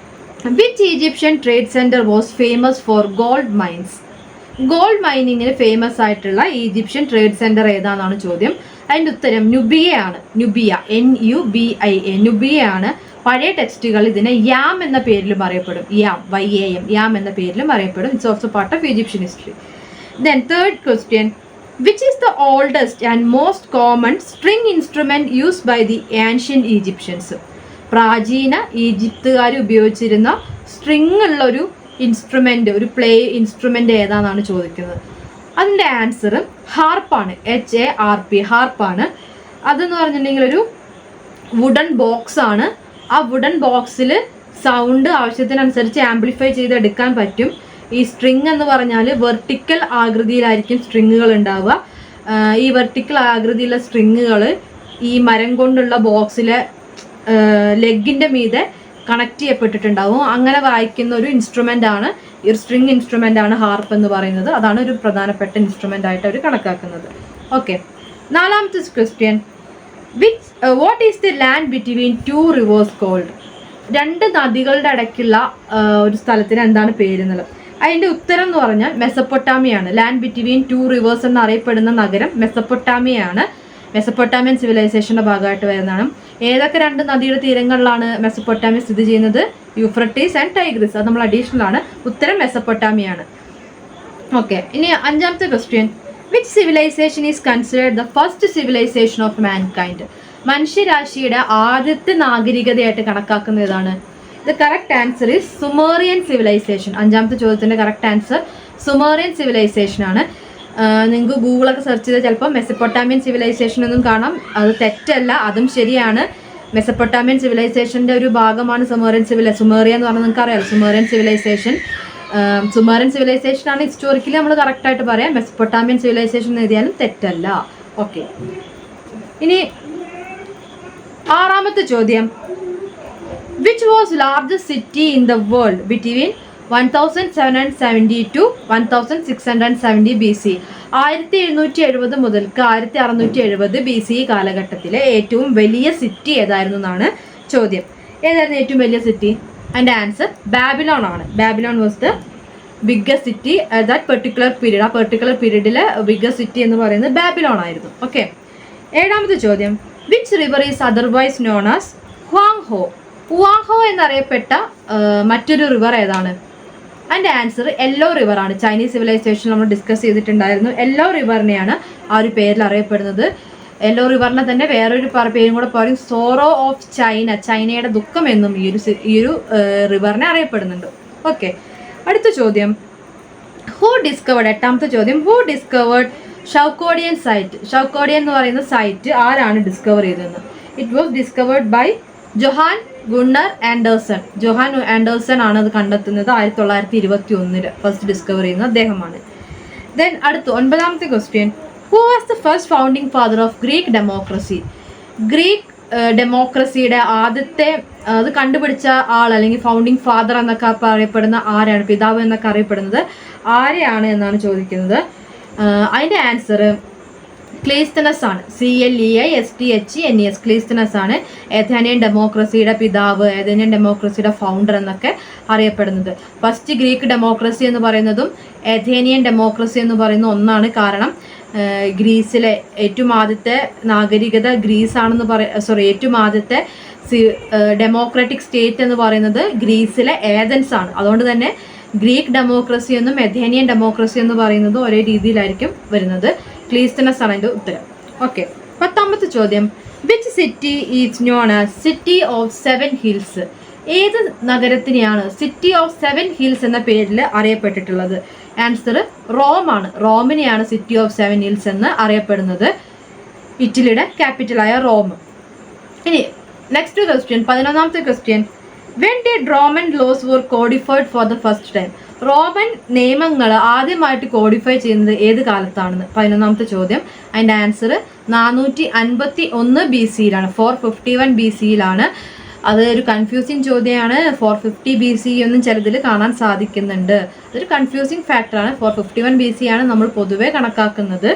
which Egyptian trade centre was famous for gold mines? Gold മൈനിങ്ങിന് ഫേമസ് ആയിട്ടുള്ള ഈജിപ്ഷ്യൻ ട്രേഡ് സെൻറ്റർ ഏതാണെന്നാണ് ചോദ്യം. അതിൻ്റെ ഉത്തരം നുബിയയാണ്. നുബിയ, NUBIA, നുബിയയാണ്. പഴയ ടെക്സ്റ്റുകൾ ഇതിനെ യാം എന്ന പേരിലും അറിയപ്പെടും. യാം എന്ന പേരിലും അറിയപ്പെടും. It's also part of Egyptian history. Then third question, which is the oldest and most common string instrument used by the ancient Egyptians? പ്രാചീന ഈജിപ്തുകാർ ഉപയോഗിച്ചിരുന്ന സ്ട്രിങ് ഉള്ള ഒരു ഇൻസ്ട്രുമെന്റ്, ഒരു പ്ലേ ഇൻസ്ട്രുമെന്റ് ഏതാണെന്നാണ് ചോദിക്കുന്നത്. അതിൻ്റെ ആൻസർ ഹാർപ്പാണ്. HARP, ഹാർപ്പാണ്. അതെന്ന് പറഞ്ഞിട്ടുണ്ടെങ്കിൽ ഒരു വുഡൻ ബോക്സ് ആണ്. ആ വുഡൻ ബോക്സിൽ സൗണ്ട് ആവശ്യത്തിനനുസരിച്ച് ആംപ്ലിഫൈ ചെയ്തെടുക്കാൻ പറ്റും. ഈ സ്ട്രിങ് എന്ന് പറഞ്ഞാൽ വെർട്ടിക്കൽ ആകൃതിയിലായിരിക്കും സ്ട്രിങ്ങുകൾ ഉണ്ടാവുക. ഈ വെർട്ടിക്കൽ ആകൃതിയിലുള്ള സ്ട്രിങ്ങുകൾ ഈ മരം കൊണ്ടുള്ള ബോക്സിലെ ലെഗിൻ്റെ മീതെ കണക്ട് ചെയ്യപ്പെട്ടിട്ടുണ്ടാവും. അങ്ങനെ വായിക്കുന്ന ഒരു ഇൻസ്ട്രുമെൻ്റ് ആണ്, ഈ ഒരു സ്ട്രിങ് ഇൻസ്ട്രുമെൻ്റ് ആണ് ഹാർപ്പ് എന്ന് പറയുന്നത്. അതാണ് ഒരു പ്രധാനപ്പെട്ട ഇൻസ്ട്രുമെൻ്റ് ആയിട്ട് അവർ കണക്കാക്കുന്നത്. ഓക്കെ, നാലാമത്തെ question, what is the land between 2 rivers called? 2 നദികളുടെ ഇടയ്ക്കുള്ള ഒരു സ്ഥലത്തിന് എന്താണ് പേരുന്നത്? അതിൻ്റെ ഉത്തരം എന്ന് പറഞ്ഞാൽ മെസപ്പൊട്ടാമിയാണ്. ലാൻഡ് ബിറ്റ്വീൻ 2 rivers എന്നറിയപ്പെടുന്ന നഗരം മെസപ്പൊട്ടാമിയാണ്. മെസപ്പൊട്ടാമിയൻ സിവിലൈസേഷൻ്റെ ഭാഗമായിട്ട് വരുന്നതാണ്. ഏതൊക്കെ 2 നദിയുടെ തീരങ്ങളിലാണ് മെസപ്പൊട്ടാമിയ സ്ഥിതി ചെയ്യുന്നത്? Euphrates and Tigris. അത് നമ്മൾ അഡീഷണൽ ആണ്. ഉത്തരം മെസപ്പൊട്ടാമിയാണ്. ഓക്കെ, ഇനി അഞ്ചാമത്തെ question, which civilization is considered the first civilization of mankind? മനുഷ്യരാശിയുടെ ആദ്യത്തെ നാഗരികതയായിട്ട് കണക്കാക്കുന്ന ഏതാണ്? The correct answer is Sumerian civilization. അഞ്ചാമത്തെ ചോദ്യത്തിൻ്റെ കറക്റ്റ് ആൻസർ സുമേറിയൻ സിവിലൈസേഷൻ ആണ്. നിങ്ങൾക്ക് ഗൂഗിളൊക്കെ സെർച്ച് ചെയ്താൽ ചിലപ്പോൾ മെസപ്പൊട്ടാമിയൻ സിവിലൈസേഷൻ ഒന്നും കാണാം. അത് തെറ്റല്ല, അതും ശരിയാണ്. മെസപ്പൊട്ടാമിയൻ സിവിലൈസേഷൻ്റെ ഒരു ഭാഗമാണ് സുമേറിയ എന്ന് പറഞ്ഞാൽ നിങ്ങൾക്ക് അറിയാം. സുമേറിയൻ സിവിലൈസേഷൻ ആണ് ഹിസ്റ്റോറിക്കലി നമ്മൾ കറക്റ്റായിട്ട് പറയാം. മെസപ്പൊട്ടാമിയൻ സിവിലൈസേഷൻ എന്ന് എഴുതിയാലും തെറ്റല്ല. ഓക്കെ, ഇനി ആറാമത്തെ ചോദ്യം, which was largest city in the world between 1770 to 1670 BC? 1770 മുതൽക്ക് 1670 BC കാലഘട്ടത്തിലെ ഏറ്റവും വലിയ സിറ്റി ഏതായിരുന്നു എന്നാണ് ചോദ്യം. ഏതായിരുന്നു ഏറ്റവും വലിയ സിറ്റി? അതിൻ്റെ ആൻസർ ബാബിലോൺ ആണ്. Babylon was the biggest city that particular period. ആ പെർട്ടിക്കുലർ പീരീഡിലെ ബിഗ്ഗസ്റ്റ് സിറ്റി എന്ന് പറയുന്നത് ബാബിലോൺ ആയിരുന്നു. ഓക്കെ, ഏഴാമത്തെ ചോദ്യം, which river is otherwise known as Huang He? Huang He എന്നറിയപ്പെട്ട മറ്റൊരു റിവർ ഏതാണ്? അതിൻ്റെ ആൻസർ യെല്ലോ റിവർ ആണ്. ചൈനീസ് സിവിലൈസേഷൻ നമ്മൾ ഡിസ്കസ് ചെയ്തിട്ടുണ്ടായിരുന്നു. യെല്ലോ റിവറിനെയാണ് ആ ഒരു പേരിൽ അറിയപ്പെടുന്നത്. യെല്ലോ റിവറിനെ തന്നെ വേറൊരു പേരും കൂടെ പറയും, സോറോ ഓഫ് ചൈന, ചൈനയുടെ ദുഃഖം എന്നും ഈ ഒരു റിവറിനെ അറിയപ്പെടുന്നുണ്ട്. ഓക്കെ, അടുത്ത ചോദ്യം, എട്ടാമത്തെ ചോദ്യം, who discovered Zhoukoudian site? Zhoukoudian എന്ന് പറയുന്ന സൈറ്റ് ആരാണ് ഡിസ്കവർ ചെയ്തതെന്ന്? It was discovered by Johan Gunnar Andersson. Johan Andersson ആണ് അത് കണ്ടെത്തുന്നത്. 1921 ഫസ്റ്റ് ഡിസ്കവർ ചെയ്യുന്നത് അദ്ദേഹമാണ്. ദെൻ അടുത്ത 9ാമത്തെ question, who was the first founding father of Greek democracy? Greek ഡെമോക്രസിയുടെ ആദ്യത്തെ അത് കണ്ടുപിടിച്ച ആൾ അല്ലെങ്കിൽ ഫൗണ്ടിങ് ഫാദർ എന്നൊക്കെ അറിയപ്പെടുന്ന ആരാണ്? പിതാവ് എന്നൊക്കെ അറിയപ്പെടുന്നത് ആരെയാണ് എന്നാണ് ചോദിക്കുന്നത്. അതിൻ്റെ ആൻസർ ക്ലീസ്തനസ് ആണ്. CLEISTHENES, ക്ലീസ്തനസ് ആണ് ഏഥേനിയൻ ഡെമോക്രസിയുടെ പിതാവ്, ഏഥേനിയൻ ഡെമോക്രസിയുടെ ഫൗണ്ടർ എന്നൊക്കെ അറിയപ്പെടുന്നത്. ഫസ്റ്റ് ഗ്രീക്ക് ഡെമോക്രസി എന്ന് പറയുന്നതും ഏഥേനിയൻ ഡെമോക്രസി എന്ന് പറയുന്ന ഒന്നാണ്. കാരണം ഗ്രീസിലെ ഏറ്റവും ആദ്യത്തെ നാഗരികത ഗ്രീസാണെന്ന് ഏറ്റവും ആദ്യത്തെ ഡെമോക്രാറ്റിക് സ്റ്റേറ്റ് എന്ന് പറയുന്നത് ഗ്രീസിലെ ഏഥൻസ് ആണ്. അതുകൊണ്ട് തന്നെ ഗ്രീക്ക് ഡെമോക്രസി എന്നും എഥേനിയൻ ഡെമോക്രസി എന്ന് പറയുന്നത് ഒരേ രീതിയിലായിരിക്കും വരുന്നത്. ക്ലീസ്തനസ് ആണ് അതിൻ്റെ ഉത്തരം. ഓക്കെ, 10ാമത്തെ ചോദ്യം, which city is known as city of 7 hills? ഏത് നഗരത്തിനെയാണ് സിറ്റി ഓഫ് 7 ഹിൽസ് എന്ന പേരിൽ അറിയപ്പെട്ടിട്ടുള്ളത്? ആൻസർ റോം ആണ്. റോമിനെയാണ് സിറ്റി ഓഫ് 7 ഹിൽസ് എന്ന് അറിയപ്പെടുന്നത്, ഇറ്റലിയുടെ ക്യാപിറ്റലായ റോം. ഇനി നെക്സ്റ്റ് ക്വസ്റ്റ്യൻ, 11ാമത്തെ question, when did Roman laws were codified for the first time? Roman നിയമങ്ങൾ ആദ്യമായിട്ട് കോഡിഫൈ ചെയ്യുന്നത് ഏത് കാലത്താണെന്ന് 11ാമത്തെ ചോദ്യം. അതിൻ്റെ ആൻസർ 451 BC-യിലാണ്, 451 BC-യിലാണ്. അത് ഒരു കൺഫ്യൂസിങ് ചോദ്യമാണ്. 450 BC ഒന്നും ചിലതിൽ കാണാൻ സാധിക്കുന്നുണ്ട്. അതൊരു കൺഫ്യൂസിങ് ഫാക്ടറാണ്. 451 BC ആണ് നമ്മൾ പൊതുവെ കണക്കാക്കുന്നത്.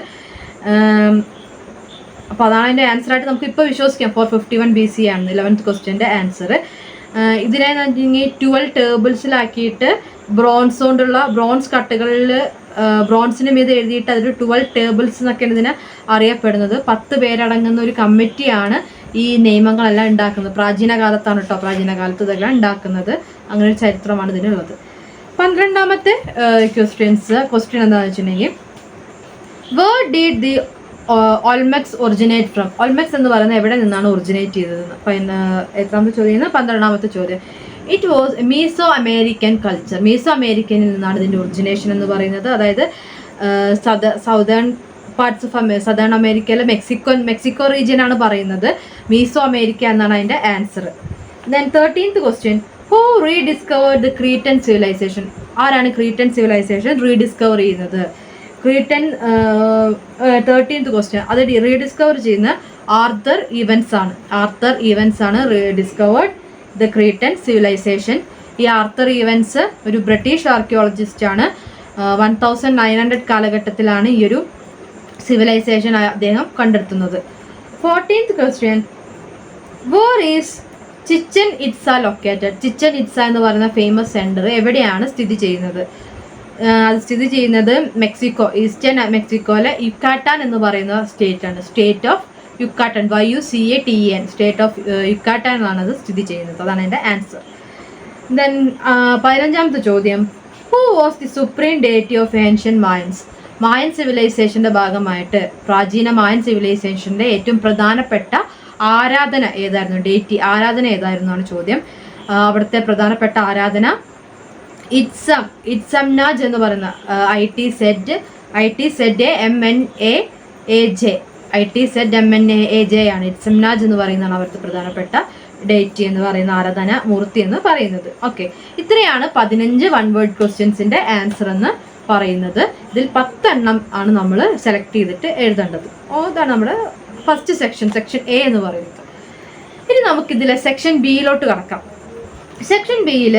അപ്പോൾ അതാണ് അതിൻ്റെ ആൻസറായിട്ട് നമുക്ക് ഇപ്പോൾ വിശ്വസിക്കാം. 451 BC ആണ് 11th ക്വസ്റ്റ്യൻ്റെ ആൻസർ. ഇതിനെ 12 ടേബിൾസിലാക്കിയിട്ട് ബ്രോൺസ് കൊണ്ടുള്ള ബ്രോൺസ് കട്ടുകളിൽ ബ്രോൺസിന് മീത് എഴുതിയിട്ട് അതൊരു 12 ടേബിൾസ് എന്നൊക്കെയാണ് ഇതിനെ അറിയപ്പെടുന്നത്. 10 പേരടങ്ങുന്ന ഒരു കമ്മിറ്റിയാണ് ഈ നിയമങ്ങളെല്ലാം ഉണ്ടാക്കുന്നത്. പ്രാചീന കാലത്താണ് കേട്ടോ, പ്രാചീന കാലത്ത് ഇതെല്ലാം ഉണ്ടാക്കുന്നത്. അങ്ങനെ ഒരു ചരിത്രമാണ് ഇതിനുള്ളത്. 12ാമത്തെ ക്വസ്റ്റ്യൻ എന്താണെന്ന് വെച്ചിട്ടുണ്ടെങ്കിൽ, where did the Olmecs originate from? Olmecs എന്ന് പറയുന്നത് എവിടെ നിന്നാണ് ഒറിജിനേറ്റ് ചെയ്തതെന്ന്. എത്രാമത്തെ ചോദ്യം? 12ാമത്തെ ചോദ്യം. It was Meso American culture. Meso അമേരിക്കനിൽ നിന്നാണ് ഇതിൻ്റെ ഒറിജിനേഷൻ എന്ന് പറയുന്നത്. അതായത് സൗതേൺ പാർട്സ് ഓഫ് സദേൺ അമേരിക്കയിലെ മെക്സിക്കോ റീജിയൻ ആണ് പറയുന്നത്. മീസോ അമേരിക്ക എന്നാണ് അതിൻ്റെ answer. Then 13th question, who rediscovered the Cretan civilisation? ആരാണ് ക്രീറ്റൻ സിവിലൈസേഷൻ റീഡിസ്കവർ ചെയ്യുന്നത്? ക്രീറ്റൻ 13th ക്വസ്റ്റ്യൻ, അത് റീഡിസ്കവർ ചെയ്യുന്ന ആർതർ ഈവൻസ് ആണ്. ആർതർ ഈവൻസ് ആണ് റീഡിസ്കവേർഡ് ദ ക്രീറ്റൻ സിവിലൈസേഷൻ. ഈ ആർതർ ഈവൻസ് ഒരു ബ്രിട്ടീഷ് ആർക്കിയോളജിസ്റ്റ് ആണ്. 1900 കാലഘട്ടത്തിലാണ് ഈ ഒരു സിവിലൈസേഷൻ അദ്ദേഹം കണ്ടെത്തുന്നത്. 14th question, where is Chichen Itza located? Chichen Itza എന്ന് പറയുന്ന ഫേമസ് സെൻറ്റർ എവിടെയാണ് സ്ഥിതി ചെയ്യുന്നത്? അത് സ്ഥിതി ചെയ്യുന്നത് മെക്സിക്കോ, ഈസ്റ്റേൺ മെക്സിക്കോയിലെ യുക്കാട്ടാൻ എന്ന് പറയുന്ന സ്റ്റേറ്റ് ആണ്. State of Yucatan, YUCATAN, state of Yucatan എന്നാണ് അത് സ്ഥിതി ചെയ്യുന്നത്. അതാണ് എൻ്റെ ആൻസർ. ദെൻ 15ാമത്തെ ചോദ്യം, who was the supreme deity of ancient Mayans? Mayan സിവിലൈസേഷൻ്റെ ഭാഗമായിട്ട് പ്രാചീന മായൻ സിവിലൈസേഷൻ്റെ ഏറ്റവും പ്രധാനപ്പെട്ട ആരാധന ഏതായിരുന്നു? ഡേറ്റി ആരാധന ഏതായിരുന്നു ആണ് ചോദ്യം. അവിടുത്തെ പ്രധാനപ്പെട്ട ആരാധന ഇറ്റ്സംനാജ് എന്ന് പറയുന്ന ITZMNAJ ആണ്. ഇറ്റ്സംനാജ് എന്ന് പറയുന്നതാണ് അവിടുത്തെ പ്രധാനപ്പെട്ട ഡേറ്റി എന്ന് പറയുന്ന ആരാധന മൂർത്തി എന്ന് പറയുന്നത്. ഓക്കെ, ഇത്രയാണ് 15 1 വേർഡ് ക്വസ്റ്റ്യൻസിൻ്റെ ആൻസർ എന്ന് പറയുന്നത്. ഇതിൽ 10 എണ്ണം ആണ് നമ്മൾ സെലക്ട് ചെയ്തിട്ട് എഴുതേണ്ടത്. അതാണ് നമ്മുടെ ഫസ്റ്റ് സെക്ഷൻ A എന്ന് പറയുന്നത്. ഇനി നമുക്കിതിലെ സെക്ഷൻ Bയിലോട്ട് കടക്കാം. സെക്ഷൻ Bയിൽ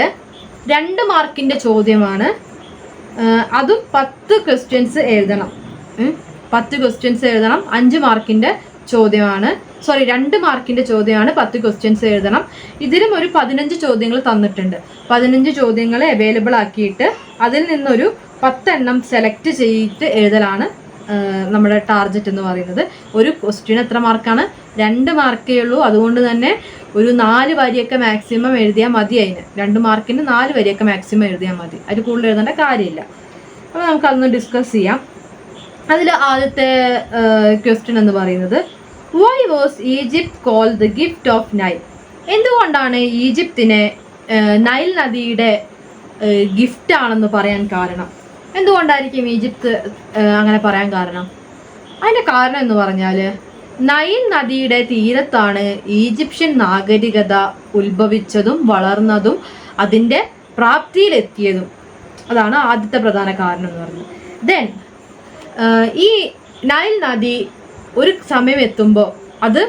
2 മാർക്കിൻ്റെ ചോദ്യമാണ്. അതും 10 ക്വസ്റ്റ്യൻസ് എഴുതണം. 10 ക്വസ്റ്റ്യൻസ് എഴുതണം. 5 മാർക്കിൻ്റെ ചോദ്യമാണ്. 2 മാർക്കിൻ്റെ ചോദ്യമാണ്. 10 ക്വസ്റ്റ്യൻസ് എഴുതണം. ഇതിലും ഒരു 15 ചോദ്യങ്ങൾ തന്നിട്ടുണ്ട്. 15 ചോദ്യങ്ങൾ അവൈലബിൾ ആക്കിയിട്ട് അതിൽ നിന്നൊരു 10 എണ്ണം സെലക്ട് ചെയ്തിട്ട് എഴുതലാണ് നമ്മുടെ ടാർഗറ്റ് എന്ന് പറയുന്നത്. ഒരു ക്വസ്റ്റ്യൻ എത്ര മാർക്കാണ്? 2 മാർക്കേ ഉള്ളൂ. അതുകൊണ്ട് തന്നെ ഒരു 4 വരിയൊക്കെ മാക്സിമം എഴുതിയാൽ മതി. അതിന് 2 മാർക്കിന് 4 വരിയൊക്കെ മാക്സിമം എഴുതിയാൽ മതി. അതിൽ കൂടുതൽ എഴുതേണ്ട കാര്യമില്ല. അപ്പോൾ നമുക്കതൊന്ന് ഡിസ്കസ് ചെയ്യാം. അതിൽ ആദ്യത്തെ ക്വസ്റ്റ്യൻ എന്ന് പറയുന്നത്, why was Egypt called the gift of Nile? എന്തുകൊണ്ടാണ് ഈജിപ്തിനെ നൈൽ നദിയുടെ ഗിഫ്റ്റ് ആണെന്ന് പറയാൻ കാരണം? എന്തുകൊണ്ടായിരിക്കും ഈജിപ്ത് അങ്ങനെ പറയാൻ കാരണം? അതിൻ്റെ കാരണം എന്ന് പറഞ്ഞാൽ, നൈൽ നദിയുടെ തീരത്താണ് ഈജിപ്ഷ്യൻ നാഗരികത ഉത്ഭവിച്ചതും വളർന്നതും അതിൻ്റെ പ്രാപ്തിയിലെത്തിയതും. അതാണ് ആദ്യത്തെ പ്രധാന കാരണം എന്ന് പറയുന്നത്. ദെൻ ഈ നൈൽ നദി ഒരു സമയം എത്തുമ്പോൾ അത്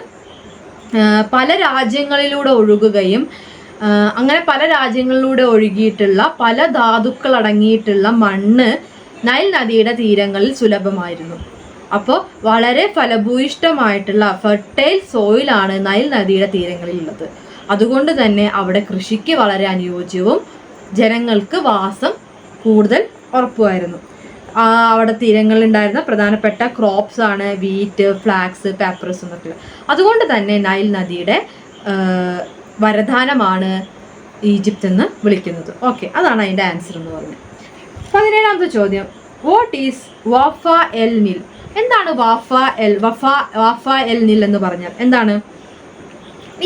പല രാജ്യങ്ങളിലൂടെ ഒഴുകുകയും അങ്ങനെ പല രാജ്യങ്ങളിലൂടെ ഒഴുകിയിട്ടുള്ള പല ധാതുക്കൾ അടങ്ങിയിട്ടുള്ള മണ്ണ് നൈൽ നദിയുടെ തീരങ്ങളിൽ സുലഭമായിരുന്നു. അപ്പോൾ വളരെ ഫലഭൂയിഷ്ടമായിട്ടുള്ള ഫെർട്ടൈൽ സോയിലാണ് നൈൽ നദിയുടെ തീരങ്ങളിലുള്ളത്. അതുകൊണ്ട് തന്നെ അവിടെ കൃഷിക്ക് വളരെ അനുയോജ്യവും ജനങ്ങൾക്ക് വാസം കൂടുതൽ ഉറപ്പുമായിരുന്നു. അവിടെ തീരങ്ങളിലുണ്ടായിരുന്ന പ്രധാനപ്പെട്ട ക്രോപ്സ് ആണ് വീറ്റ്, ഫ്ലാക്സ്, പേപ്പറസ് എന്നൊക്കെ. അതുകൊണ്ട് തന്നെ നൈൽ നദിയുടെ വരദാനമാണ് ഈജിപ്ത് എന്ന് വിളിക്കുന്നത്. ഓക്കെ, അതാണ് അതിൻ്റെ ആൻസർ എന്ന് പറഞ്ഞത്. 17ാമത്തെ ചോദ്യം, വാട്ട് ഈസ് വാഫ എൽ നിൽ? എന്താണ് വാഫ എൽ നിൽ എന്ന് പറഞ്ഞാൽ എന്താണ്?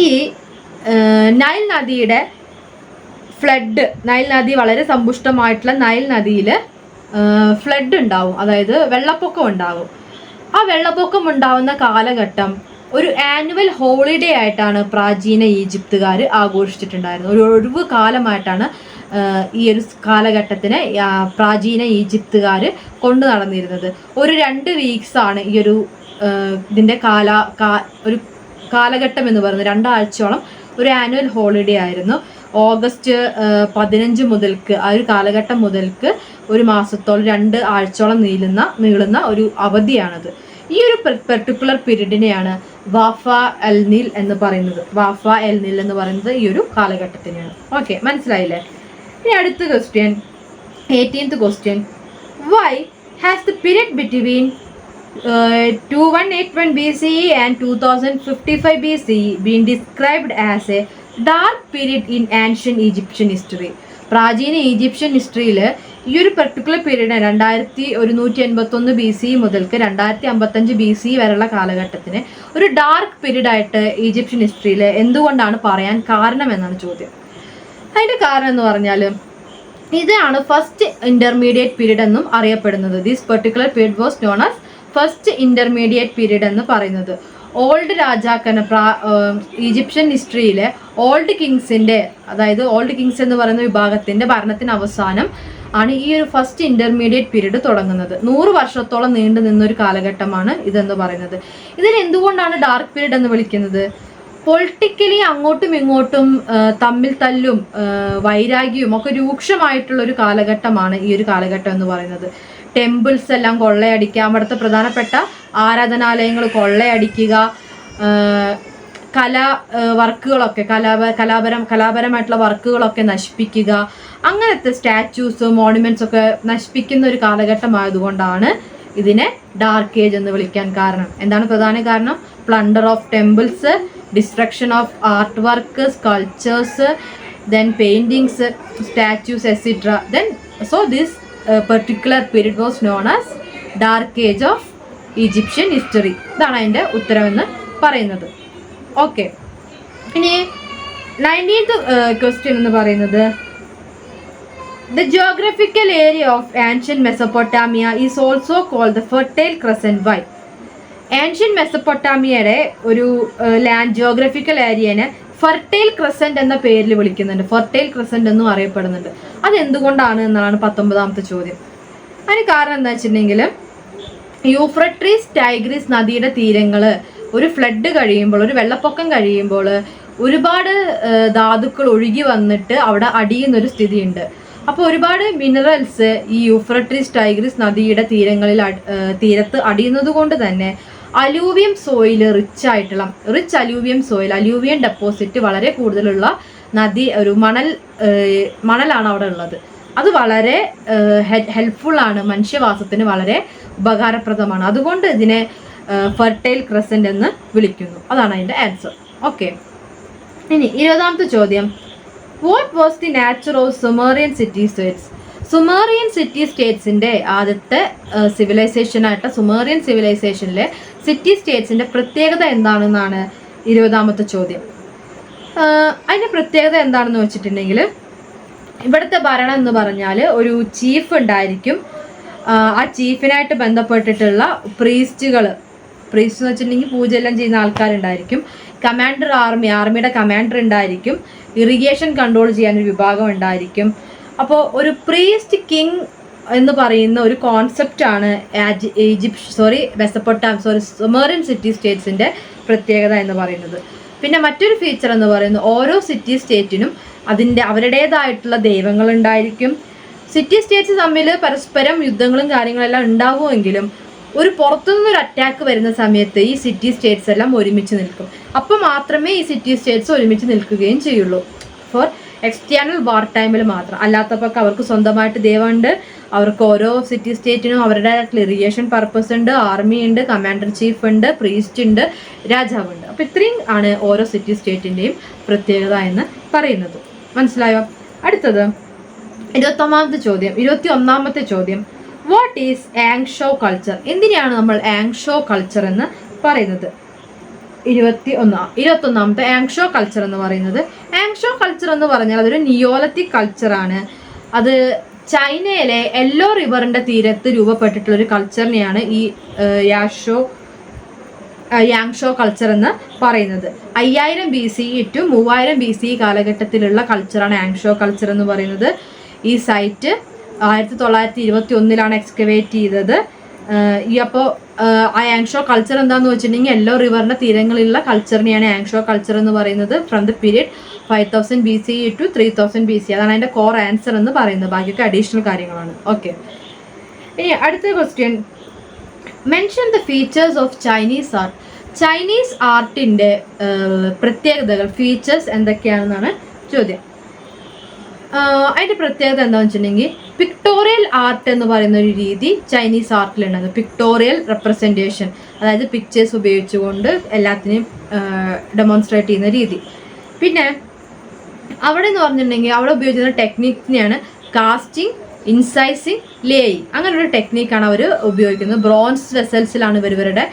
ഈ നൈൽ നദിയുടെ ഫ്ലഡ്, നൈൽ നദി വളരെ സമ്പുഷ്ടമായിട്ടുള്ള നൈൽ നദിയിൽ ഫ്ലഡ് ഉണ്ടാവും, അതായത് വെള്ളപ്പൊക്കം ഉണ്ടാകും. ആ വെള്ളപ്പൊക്കം ഉണ്ടാവുന്ന കാലഘട്ടം ഒരു ആനുവൽ ഹോളിഡേ ആയിട്ടാണ് പ്രാചീന ഈജിപ്തുകാർ ആഘോഷിച്ചിട്ടുണ്ടായിരുന്നത്. ഒരു ഒഴിവ് കാലമായിട്ടാണ് ഈ ഒരു കാലഘട്ടത്തിന് പ്രാചീന ഈജിപ്തുകാർ കൊണ്ടു നടന്നിരുന്നത്. ഒരു 2 വീക്സാണ് ഈ ഒരു ഇതിൻ്റെ ഒരു കാലഘട്ടം എന്ന് പറയുന്നത്. 2 ആഴ്ചയോളം ഒരു ആനുവൽ ഹോളിഡേ ആയിരുന്നു. ഓഗസ്റ്റ് 15 മുതൽക്ക് ആ ഒരു കാലഘട്ടം മുതൽക്ക് ഒരു മാസത്തോളം 2 ആഴ്ചയോളം നീളുന്ന ഒരു അവധിയാണത്. ഈ ഒരു പെർട്ടിക്കുലർ പീരീഡിനെയാണ് വാഫ എൽ നീൽ എന്ന് പറയുന്നത്. വാഫ എൽ നീൽ എന്ന് പറയുന്നത് ഈ ഒരു കാലഘട്ടത്തിനെയാണ്. ഓക്കെ, മനസ്സിലായില്ലേ? ഇനി അടുത്ത question, 18th question. Why has the period between 2181 BCE and 2055 BCE been described as a dark period in ancient Egyptian history? പ്രാചീന ഈജിപ്ഷ്യൻ ഹിസ്റ്ററിയിൽ ഈ ഒരു പെർട്ടിക്കുലർ പീരീഡ് 2181 BCE മുതൽക്ക് 2055 BCE വരെയുള്ള കാലഘട്ടത്തിന് ഒരു ഡാർക്ക് പീരീഡ് ആയിട്ട് ഈജിപ്ഷ്യൻ ഹിസ്റ്ററിയിൽ എന്തുകൊണ്ടാണ് പറയാൻ കാരണം എന്നാണ് ചോദ്യം. അതിൻ്റെ കാരണം എന്ന് പറഞ്ഞാൽ ഇതാണ് ഫസ്റ്റ് ഇന്റർമീഡിയറ്റ് പീരീഡ് എന്നും അറിയപ്പെടുന്നത്. This particular period was known as first intermediate period എന്ന് പറയുന്നത്. ഓൾഡ് ഈജിപ്ഷ്യൻ ഹിസ്റ്ററിയിലെ ഓൾഡ് കിങ്സിൻ്റെ, അതായത് ഓൾഡ് കിങ്സ് എന്ന് പറയുന്ന വിഭാഗത്തിൻ്റെ ഭരണത്തിന് അവസാനം ആണ് ഈ ഒരു ഫസ്റ്റ് ഇന്റർമീഡിയറ്റ് പീരീഡ് തുടങ്ങുന്നത്. 100 വർഷത്തോളം നീണ്ടു നിന്നൊരു കാലഘട്ടമാണ് ഇതെന്ന് പറയുന്നത്. ഇതിന് എന്തുകൊണ്ടാണ് ഡാർക്ക് പീരീഡ് എന്ന് വിളിക്കുന്നത്? പൊളിറ്റിക്കലി അങ്ങോട്ടും ഇങ്ങോട്ടും തമ്മിൽ തല്ലും വൈരാഗ്യവും ഒക്കെ രൂക്ഷമായിട്ടുള്ള ഒരു കാലഘട്ടമാണ് ഈ ഒരു കാലഘട്ടം എന്ന് പറയുന്നത്. ടെമ്പിൾസ് എല്ലാം കൊള്ളയടിക്കുക, അവിടുത്തെ പ്രധാനപ്പെട്ട ആരാധനാലയങ്ങൾ കൊള്ളയടിക്കുക, വർക്കുകളൊക്കെ കലാപരമായിട്ടുള്ള വർക്കുകളൊക്കെ നശിപ്പിക്കുക, അങ്ങനത്തെ സ്റ്റാച്യൂസ് മോണുമെന്റ്സ് ഒക്കെ നശിപ്പിക്കുന്ന ഒരു കാലഘട്ടമായതുകൊണ്ടാണ് ഇതിനെ ഡാർക്ക് ഏജ് എന്ന് വിളിക്കാൻ കാരണം. എന്താണ് പ്രധാന കാരണം? Plunder of temples, destruction of art work, sculptures, then paintings, statues, etc. Then so this particular period was known as dark age of Egyptian history. ഇതാണ് അതിൻ്റെ ഉത്തരവെന്ന് പറയുന്നത്. ഓക്കെ, ഇനി 19th ക്വസ്റ്റ്യൻ എന്ന് പറയുന്നത് the geographical area of ancient Mesopotamia is also called the Fertile Crescent. Why? Ancient മെസപ്പൊട്ടാമിയയുടെ ഒരു land geographical ഏരിയനെ fertile crescent എന്ന പേരിൽ വിളിക്കുന്നുണ്ട്. ഫെർട്ടൈൽ ക്രസന്റ് എന്നും അറിയപ്പെടുന്നുണ്ട്. അതെന്തുകൊണ്ടാണ് എന്നാണ് 19ാമത്തെ ചോദ്യം. അതിന് കാരണം എന്താ വെച്ചിട്ടുണ്ടെങ്കിൽ യൂഫ്രട്ടീസ് ടൈഗ്രീസ് നദിയുടെ തീരങ്ങൾ ഒരു ഫ്ലഡ് കഴിയുമ്പോൾ, ഒരു വെള്ളപ്പൊക്കം കഴിയുമ്പോൾ ഒരുപാട് ധാതുക്കൾ ഒഴുകി വന്നിട്ട് അവിടെ അടിയുന്നൊരു സ്ഥിതിയുണ്ട്. അപ്പോൾ ഒരുപാട് മിനറൽസ് ഈ യൂഫ്രട്ടീസ് ടൈഗ്രീസ് നദിയുടെ തീരത്ത് അടിയുന്നത് കൊണ്ട് തന്നെ alluvium soil rich alluvium soil, alluvium deposit വളരെ കൂടുതലുള്ള നദി, ഒരു മണലാണ് അവിടെ ഉള്ളത്. അത് വളരെ ഹെൽപ്ഫുള്ളാണ്, മനുഷ്യവാസത്തിന് വളരെ ഉപകാരപ്രദമാണ്. അതുകൊണ്ട് ഇതിനെ ഫെർട്ടൈൽ ക്രസന്റ് എന്ന് വിളിക്കുന്നു. അതാണ് അതിൻ്റെ ആൻസർ. ഓക്കെ, ഇനി 20ാമത്തെ ചോദ്യം. What was the nature of Sumerian city states? Sumerian city സ്റ്റേറ്റ്സിൻ്റെ ആദ്യത്തെ സിവിലൈസേഷനായിട്ട് സുമേറിയൻ സിവിലൈസേഷനിലെ സിറ്റി സ്റ്റേറ്റ്സിൻ്റെ പ്രത്യേകത എന്താണെന്നാണ് 20ാമത്തെ ചോദ്യം. അതിൻ്റെ പ്രത്യേകത എന്താണെന്ന് വെച്ചിട്ടുണ്ടെങ്കിൽ ഇവിടുത്തെ ഭരണം എന്ന് പറഞ്ഞാൽ ഒരു ചീഫ് ഉണ്ടായിരിക്കും. ആ ചീഫിനായിട്ട് ബന്ധപ്പെട്ടിട്ടുള്ള പ്രീസ്റ്റ് എന്ന് വെച്ചിട്ടുണ്ടെങ്കിൽ പൂജയെല്ലാം ചെയ്യുന്ന ആൾക്കാരുണ്ടായിരിക്കും. കമാൻഡർ ആർമിയുടെ കമാൻഡർ ഉണ്ടായിരിക്കും. ഇറിഗേഷൻ കൺട്രോൾ ചെയ്യാനൊരു വിഭാഗം ഉണ്ടായിരിക്കും. അപ്പോൾ ഒരു പ്രീസ്റ്റ് കിങ് എന്ന് പറയുന്ന ഒരു കോൺസെപ്റ്റാണ് സുമേറിയൻ സിറ്റി സ്റ്റേറ്റ്സിൻ്റെ പ്രത്യേകത എന്ന് പറയുന്നത്. പിന്നെ മറ്റൊരു ഫീച്ചർ എന്ന് പറയുന്നത് ഓരോ സിറ്റി സ്റ്റേറ്റിനും അവരുടേതായിട്ടുള്ള ദൈവങ്ങളുണ്ടായിരിക്കും. സിറ്റി സ്റ്റേറ്റ്സ് തമ്മിൽ പരസ്പരം യുദ്ധങ്ങളും കാര്യങ്ങളെല്ലാം ഉണ്ടാവുമെങ്കിലും ഒരു പുറത്തുനിന്നൊരു അറ്റാക്ക് വരുന്ന സമയത്ത് ഈ സിറ്റി സ്റ്റേറ്റ്സ് എല്ലാം ഒരുമിച്ച് നിൽക്കും. അപ്പോൾ മാത്രമേ ഈ സിറ്റി സ്റ്റേറ്റ്സ് ഒരുമിച്ച് നിൽക്കുകയും ചെയ്യുള്ളൂ. ഫോർ എക്സ്റ്റേണൽ വാർ ടൈമിൽ മാത്രം. അല്ലാത്തപ്പോൾ അവർക്ക് സ്വന്തമായിട്ട് ദൈവമുണ്ട്. അവർക്ക് ഓരോ സിറ്റി സ്റ്റേറ്റിനും അവരുടെ ഇറിഗേഷൻ പർപ്പസ് ഉണ്ട്, ആർമി ഉണ്ട്, കമാൻഡർ ചീഫ് ഉണ്ട്, പ്രീസ്റ്റ് ഉണ്ട്, രാജാവുണ്ട്. അപ്പോൾ ഇത്രയും ആണ് ഓരോ സിറ്റി സ്റ്റേറ്റിൻ്റെയും പ്രത്യേകത എന്ന് പറയുന്നത്. മനസ്സിലായോ? അടുത്തത് 21ാമത്തെ ചോദ്യം. What is Yangshao culture? എന്തിനാണ് നമ്മൾ ആങ്ഷോ കൾച്ചർ എന്ന് പറയുന്നത്? 21ാമത്തെ ആങ്ഷോ കൾച്ചർ എന്ന് പറയുന്നത്, ആങ്ഷോ കൾച്ചർ എന്ന് പറഞ്ഞാൽ അതൊരു നിയോലിത്തിക് കൾച്ചറാണ്. അത് ചൈനയിലെ യെല്ലോ റിവറിൻ്റെ തീരത്ത് രൂപപ്പെട്ടിട്ടുള്ളൊരു കൾച്ചറിനെയാണ് ഈ യാങ്ഷോ കൾച്ചർ എന്ന് പറയുന്നത്. 5000 BCE to 3000 BCE കാലഘട്ടത്തിലുള്ള കൾച്ചറാണ് Yangshao culture എന്ന് പറയുന്നത്. ഈ സൈറ്റ് 1921 എക്സ്കവേറ്റ് ചെയ്തത്. അപ്പോൾ ആ യാങ്ഷോ കൾച്ചർ എന്താണെന്ന് വെച്ചിട്ടുണ്ടെങ്കിൽ യെല്ലോ റിവറിൻ്റെ തീരങ്ങളിലുള്ള കൾച്ചറിനെയാണ് യാങ്ഷോ കൾച്ചർ എന്ന് പറയുന്നത്. From the period 5000 BCE to 3000 BCE. അതാണ് അതിൻ്റെ കോർ ആൻസർ എന്ന് പറയുന്നത്. ബാക്കിയൊക്കെ അഡീഷണൽ കാര്യങ്ങളാണ്. ഓക്കെ, ഇനി അടുത്ത question, mention the features of Chinese art. Chinese ആർട്ടിൻ്റെ പ്രത്യേകതകൾ, ഫീച്ചേഴ്സ് എന്തൊക്കെയാണെന്നാണ് ചോദ്യം. അതിൻ്റെ പ്രത്യേകത എന്താണെന്ന് വെച്ചിട്ടുണ്ടെങ്കിൽ പിക്ടോറിയൽ ആർട്ട് എന്ന് പറയുന്ന ഒരു രീതി ചൈനീസ് ആർട്ടിലുണ്ടാകുന്നത്. പിക്ടോറിയൽ റെപ്രസെൻറ്റേഷൻ, അതായത് പിക്ചേഴ്സ് ഉപയോഗിച്ചുകൊണ്ട് എല്ലാത്തിനെയും ഡെമോൺസ്ട്രേറ്റ് ചെയ്യുന്ന രീതി. പിന്നെ അവിടെ എന്ന് പറഞ്ഞിട്ടുണ്ടെങ്കിൽ അവിടെ ഉപയോഗിക്കുന്ന ടെക്നിക്കിനെയാണ് കാസ്റ്റിംഗ്, ഇൻസൈസിങ്, ലേയിങ്. അങ്ങനൊരു ടെക്നിക്കാണ് അവർ ഉപയോഗിക്കുന്നത്. ബ്രോൺസ് വെസൽസിലാണ് ഇവരുടെ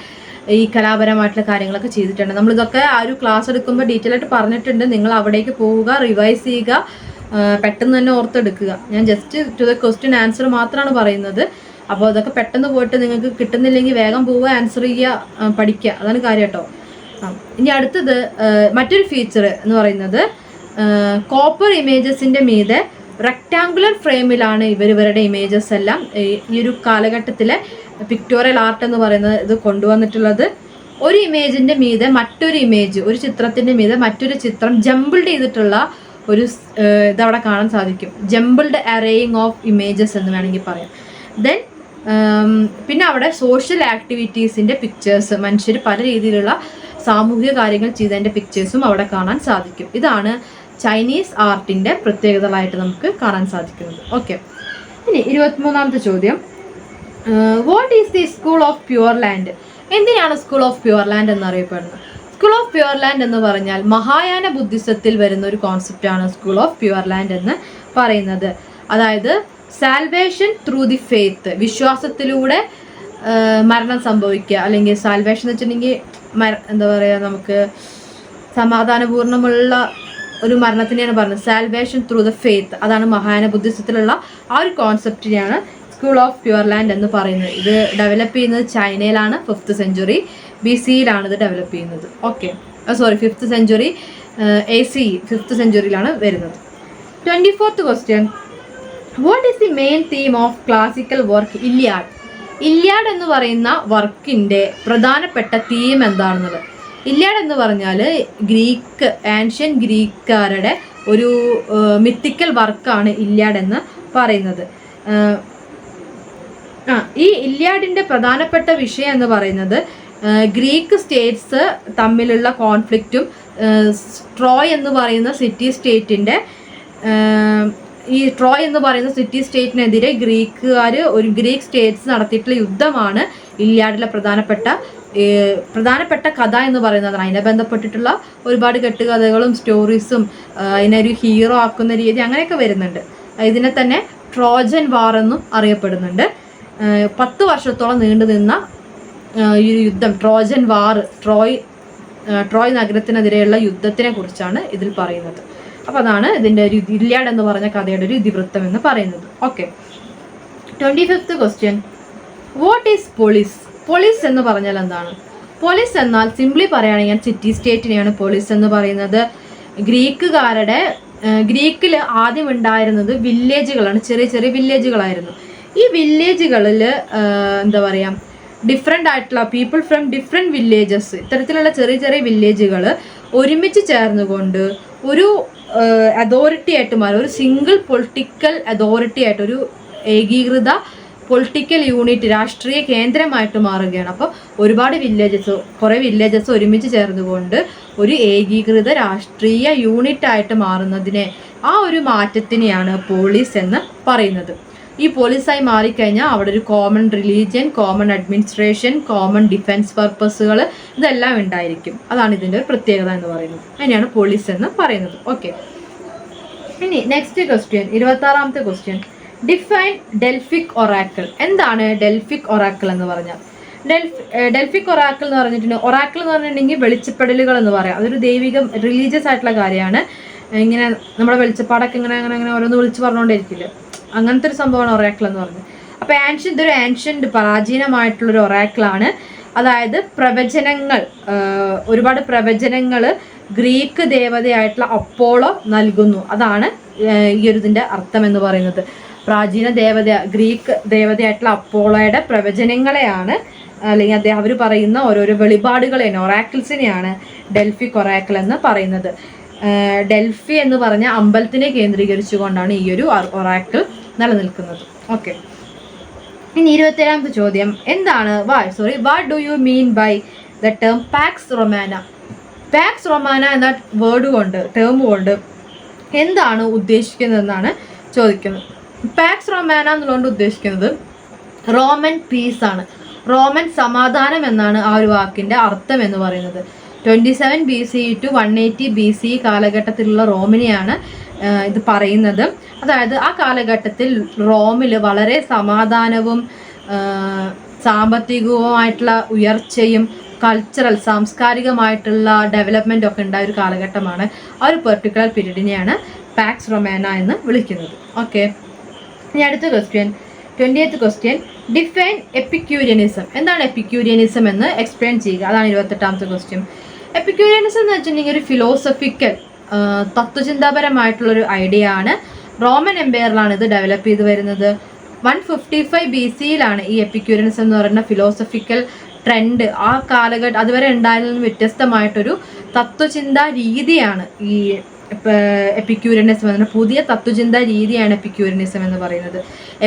ഈ കലാപരമായിട്ടുള്ള കാര്യങ്ങളൊക്കെ ചെയ്തിട്ടുണ്ട്. നമ്മളിതൊക്കെ ആ ഒരു ക്ലാസ് എടുക്കുമ്പോൾ ഡീറ്റെയിൽ ആയിട്ട് പറഞ്ഞിട്ടുണ്ട്. നിങ്ങൾ അവിടേക്ക് പോവുക, റിവൈസ് ചെയ്യുക, പെട്ടെന്ന് തന്നെ ഓർത്തെടുക്കുക. ഞാൻ just to the question answer മാത്രമാണ് പറയുന്നത്. അപ്പോൾ അതൊക്കെ പെട്ടെന്ന് പോയിട്ട് നിങ്ങൾക്ക് കിട്ടുന്നില്ലെങ്കിൽ വേഗം പോവുക, ആൻസർ ചെയ്യുക, പഠിക്കുക. അതാണ് കാര്യം കേട്ടോ. ഇനി അടുത്തത് മറ്റൊരു ഫീച്ചർ എന്ന് പറയുന്നത് കോപ്പർ ഇമേജസിൻ്റെ മീതെ റെക്ടാങ്കുലർ ഫ്രെയിമിലാണ് ഇവരുടെ ഇമേജസ് എല്ലാം ഈ ഒരു കാലഘട്ടത്തിലെ പിക്ടോറിയൽ ആർട്ട് എന്ന് പറയുന്നത് ഇത് കൊണ്ടുവന്നിട്ടുള്ളത്. ഒരു ഇമേജിൻ്റെ മീതെ മറ്റൊരു ഇമേജ്, ഒരു ചിത്രത്തിൻ്റെ മീതെ മറ്റൊരു ചിത്രം ജമ്പിൾഡ് ചെയ്തിട്ടുള്ള ഒരു ഇതവിടെ കാണാൻ സാധിക്കും. ജമ്പിൾഡ് അറേയിങ് ഓഫ് ഇമേജസ് എന്ന് വേണമെങ്കിൽ പറയാം. ദെൻ പിന്നെ അവിടെ സോഷ്യൽ ആക്ടിവിറ്റീസിൻ്റെ പിക്ചേഴ്സ്, മനുഷ്യർ പല രീതിയിലുള്ള സാമൂഹിക കാര്യങ്ങൾ ചെയ്തതിൻ്റെ പിക്ചേഴ്സും അവിടെ കാണാൻ സാധിക്കും. ഇതാണ് ചൈനീസ് ആർട്ടിൻ്റെ പ്രത്യേകതകളായിട്ട് നമുക്ക് കാണാൻ സാധിക്കുന്നത്. ഓക്കെ, ഇനി 23ാമത്തെ ചോദ്യം, what is the school of pure land? എന്തിനാണ് സ്കൂൾ ഓഫ് പ്യുവർ ലാൻഡ് എന്നറിയപ്പെടുന്നത്? സ്കൂൾ ഓഫ് പ്യുവർ ലാൻഡ് എന്ന് പറഞ്ഞാൽ മഹായാന ബുദ്ധിസത്തിൽ വരുന്ന ഒരു കോൺസെപ്റ്റാണ് സ്കൂൾ ഓഫ് പ്യുവർ ലാൻഡ് എന്ന് പറയുന്നത്. അതായത് സാൽവേഷൻ ത്രൂ ദി ഫെയ്ത്ത്, വിശ്വാസത്തിലൂടെ മരണം സംഭവിക്കുക, അല്ലെങ്കിൽ സാൽവേഷൻ എന്ന് വെച്ചിട്ടുണ്ടെങ്കിൽ എന്താ പറയുക, നമുക്ക് സമാധാനപൂർണ്ണമുള്ള ഒരു മരണത്തിനെയാണ് പറഞ്ഞത്. സാൽവേഷൻ ത്രൂ ദ ഫെയ്ത്ത്, അതാണ് മഹായാന ബുദ്ധിസത്തിലുള്ള ആ ഒരു കോൺസെപ്റ്റിനെയാണ് സ്കൂൾ ഓഫ് പ്യുവർ ലാൻഡ് എന്ന് പറയുന്നത്. ഇത് ഡെവലപ്പ് ചെയ്യുന്നത് ചൈനയിലാണ്. 5th century BCE ഇത് ഡെവലപ്പ് ചെയ്യുന്നത്. Okay, 5th century ACE, 5th century വരുന്നത്. 24th question, what is the main theme of classical work Iliad? Iliad എന്ന് പറയുന്ന വർക്കിൻ്റെ പ്രധാനപ്പെട്ട തീം എന്താണെന്നത്. ഇല്യാഡ് എന്ന് പറഞ്ഞാൽ ആൻഷ്യൻ ഗ്രീക്കുകാരുടെ ഒരു മിത്തിക്കൽ വർക്കാണ് ഇല്യാഡ് എന്ന് പറയുന്നത്. ഈ ഇല്യാഡിൻ്റെ പ്രധാനപ്പെട്ട വിഷയം എന്ന് പറയുന്നത് ഗ്രീക്ക് സ്റ്റേറ്റ്സ് തമ്മിലുള്ള കോൺഫ്ലിക്റ്റും ട്രോയ് എന്ന് പറയുന്ന സിറ്റി സ്റ്റേറ്റിൻ്റെ സ്റ്റേറ്റിനെതിരെ ഗ്രീക്ക് സ്റ്റേറ്റ്സ് നടത്തിയിട്ടുള്ള യുദ്ധമാണ് ഇല്യാഡിലെ പ്രധാനപ്പെട്ട കഥ എന്ന് പറയുന്നത്. അതിനെ ബന്ധപ്പെട്ടിട്ടുള്ള ഒരുപാട് കെട്ടുകഥകളും സ്റ്റോറീസും അതിനൊരു ഹീറോ ആക്കുന്ന രീതി അങ്ങനെയൊക്കെ വരുന്നുണ്ട്. ഇതിനെ തന്നെ ട്രോജൻ വാർ എന്നും അറിയപ്പെടുന്നുണ്ട്. 10 വർഷത്തോളം നീണ്ടു നിന്ന ഈ യുദ്ധം, ട്രോജൻ വാർ, ട്രോയ് നഗരത്തിനെതിരെയുള്ള യുദ്ധത്തിനെ കുറിച്ചാണ് ഇതിൽ പറയുന്നത്. അപ്പോൾ അതാണ് ഇതിൻ്റെ ഒരു ഇല്യാഡ് എന്ന് പറഞ്ഞ കഥയുടെ ഒരു ഇതിവൃത്തം എന്ന് പറയുന്നത്. Okay, 25th question, what is polis? Polis എന്ന് പറഞ്ഞാൽ എന്താണ്? പോളിസ് എന്നാൽ സിംപ്ലി പറയുകയാണെങ്കിൽ സിറ്റി സ്റ്റേറ്റിനെയാണ് പോളിസ് എന്ന് പറയുന്നത്. ഗ്രീക്കിൽ ആദ്യം ഉണ്ടായിരുന്നത് വില്ലേജുകളാണ്, ചെറിയ ചെറിയ വില്ലേജുകളായിരുന്നു. ഈ വില്ലേജുകളിൽ എന്താ പറയുക, ഡിഫറെൻ്റ് ആയിട്ടുള്ള പീപ്പിൾ ഫ്രം ഡിഫറെൻറ്റ് വില്ലേജസ്, ഇത്തരത്തിലുള്ള ചെറിയ ചെറിയ വില്ലേജുകൾ ഒരുമിച്ച് ചേർന്നുകൊണ്ട് ഒരു അതോറിറ്റി ആയിട്ട് മാറും. ഒരു സിംഗിൾ പൊളിറ്റിക്കൽ അതോറിറ്റി ആയിട്ട്, ഒരു ഏകീകൃത പൊളിറ്റിക്കൽ യൂണിറ്റ്, രാഷ്ട്രീയ കേന്ദ്രമായിട്ട് മാറുകയാണ്. അപ്പോൾ കുറേ വില്ലേജസ് ഒരുമിച്ച് ചേർന്നുകൊണ്ട് ഒരു ഏകീകൃത രാഷ്ട്രീയ യൂണിറ്റ് ആയിട്ട് മാറുന്നതിനെ, ആ ഒരു മാറ്റത്തിനെയാണ് പോളിസ് എന്ന് പറയുന്നത്. ഈ പോലീസായി മാറിക്കഴിഞ്ഞാൽ അവിടെ ഒരു common religion, common administration, common defence പർപ്പസുകൾ ഇതെല്ലാം ഉണ്ടായിരിക്കും. അതാണ് ഇതിൻ്റെ ഒരു പ്രത്യേകത എന്ന് പറയുന്നത്. അതിനെയാണ് പോലീസ് എന്ന് പറയുന്നത്. ഓക്കെ, ഇനി നെക്സ്റ്റ് ക്വസ്റ്റ്യൻ, 26ാമത്തെ ക്വസ്റ്റ്യൻ, ഡിഫൈൻ ഡെൽഫിക് ഒറാക്കിൾ. എന്താണ് ഡെൽഫിക് ഒറാക്കിൾ എന്ന് പറഞ്ഞാൽ? ഡെൽഫിക് ഒറാക്കിൾ എന്ന് പറഞ്ഞിട്ടുണ്ടെങ്കിൽ, ഒറാക്കിൾ എന്ന് പറഞ്ഞിട്ടുണ്ടെങ്കിൽ വെളിച്ചപ്പെടലുകൾ എന്ന് പറയാം. അതൊരു ദൈവിക റിലീജിയസ് ആയിട്ടുള്ള കാര്യമാണ്. ഇങ്ങനെ നമ്മുടെ വെളിച്ചപ്പാടൊക്കെ ഇങ്ങനെ ഓരോന്ന് വിളിച്ച് പറഞ്ഞുകൊണ്ടിരിക്കില്ല, അങ്ങനത്തെ ഒരു സംഭവമാണ് ഒറാക്കിൾ എന്ന് പറഞ്ഞത്. അപ്പോൾ ഇതൊരു ആൻഷ്യൻ്റ് പ്രാചീനമായിട്ടുള്ളൊരു ഒറാക്കിളാണ്. അതായത് പ്രവചനങ്ങൾ, ഒരുപാട് പ്രവചനങ്ങൾ ഗ്രീക്ക് ദേവതയായിട്ടുള്ള അപ്പോളോ നൽകുന്നു. അതാണ് ഈ ഒരു ഇതിൻ്റെ അർത്ഥം എന്ന് പറയുന്നത്. പ്രാചീന ഗ്രീക്ക് ദേവതയായിട്ടുള്ള അപ്പോളോയുടെ പ്രവചനങ്ങളെയാണ്, അല്ലെങ്കിൽ അവർ പറയുന്ന ഓരോരോ വെളിപാടുകളെയാണ്, ഒറാക്കിൾസിനെയാണ് ഡെൽഫി ഒറാക്കിൾ എന്ന് പറയുന്നത്. ഡെൽഫി എന്ന് പറഞ്ഞ അമ്പലത്തിനെ കേന്ദ്രീകരിച്ചുകൊണ്ടാണ് ഈ ഒരു ഒറാക്കിൾ നിലനിൽക്കുന്നത്. ഓക്കെ, ഇനി 27ാമത്തെ ചോദ്യം, എന്താണ് what do you mean by the term Pax Romana? Pax Romana എന്ന ടേം കൊണ്ട് എന്താണ് ഉദ്ദേശിക്കുന്നതെന്നാണ് ചോദിക്കുന്നത്. പാക്സ് റൊമാന എന്നുള്ളതുകൊണ്ട് ഉദ്ദേശിക്കുന്നത് റോമൻ പീസ് ആണ്, റോമൻ സമാധാനം എന്നാണ് ആ ഒരു വാക്കിൻ്റെ അർത്ഥം എന്ന് പറയുന്നത്. 27 BC to 180 BC കാലഘട്ടത്തിലുള്ള റോമിനെയാണ് ഇത് പറയുന്നത്. അതായത് ആ കാലഘട്ടത്തിൽ റോമിൽ വളരെ സമാധാനവും സാമ്പത്തികവുമായിട്ടുള്ള ഉയർച്ചയും സാംസ്കാരികമായിട്ടുള്ള ഡെവലപ്മെൻ്റ് ഒക്കെ ഉണ്ടായ ഒരു കാലഘട്ടമാണ്. ആ ഒരു പെർട്ടിക്കുലർ പീരീഡിനെയാണ് പാക്സ് റൊമാന എന്ന് വിളിക്കുന്നത്. ഓക്കെ, ഇനി അടുത്ത ക്വസ്റ്റ്യൻ, 20th ക്വസ്റ്റ്യൻ, ഡിഫൈൻ എപ്പിക്യൂരിയനിസം. എന്താണ് എപ്പിക്യൂരിയനിസം എന്ന് എക്സ്പ്ലെയിൻ ചെയ്യുക. അതാണ് 28ാമത്തെ ക്വസ്റ്റ്യൻ. എപ്പിക്യൂരിയനിസം എന്ന് വെച്ചിട്ടുണ്ടെങ്കിൽ ഒരു ഫിലോസഫിക്കൽ തത്വചിന്താപരമായിട്ടുള്ളൊരു ഐഡിയ ആണ്. റോമൻ എംപയറിലാണ് ഇത് ഡെവലപ്പ് ചെയ്ത് വരുന്നത്. 155 BC ഈ എപ്പിക്യൂരിയനിസം എന്ന് പറയുന്ന ഫിലോസഫിക്കൽ ട്രെൻഡ് ആ കാലഘട്ടം അതുവരെ ഉണ്ടായിരുന്നതിന് വ്യത്യസ്തമായിട്ടൊരു തത്വചിന്താ രീതിയാണ് ഈ എപ്പിക്യൂരിയനിസം എന്ന പുതിയ തത്വചിന്താ രീതിയാണ് എപ്പിക്യൂരിയനിസം എന്ന് പറയുന്നത്.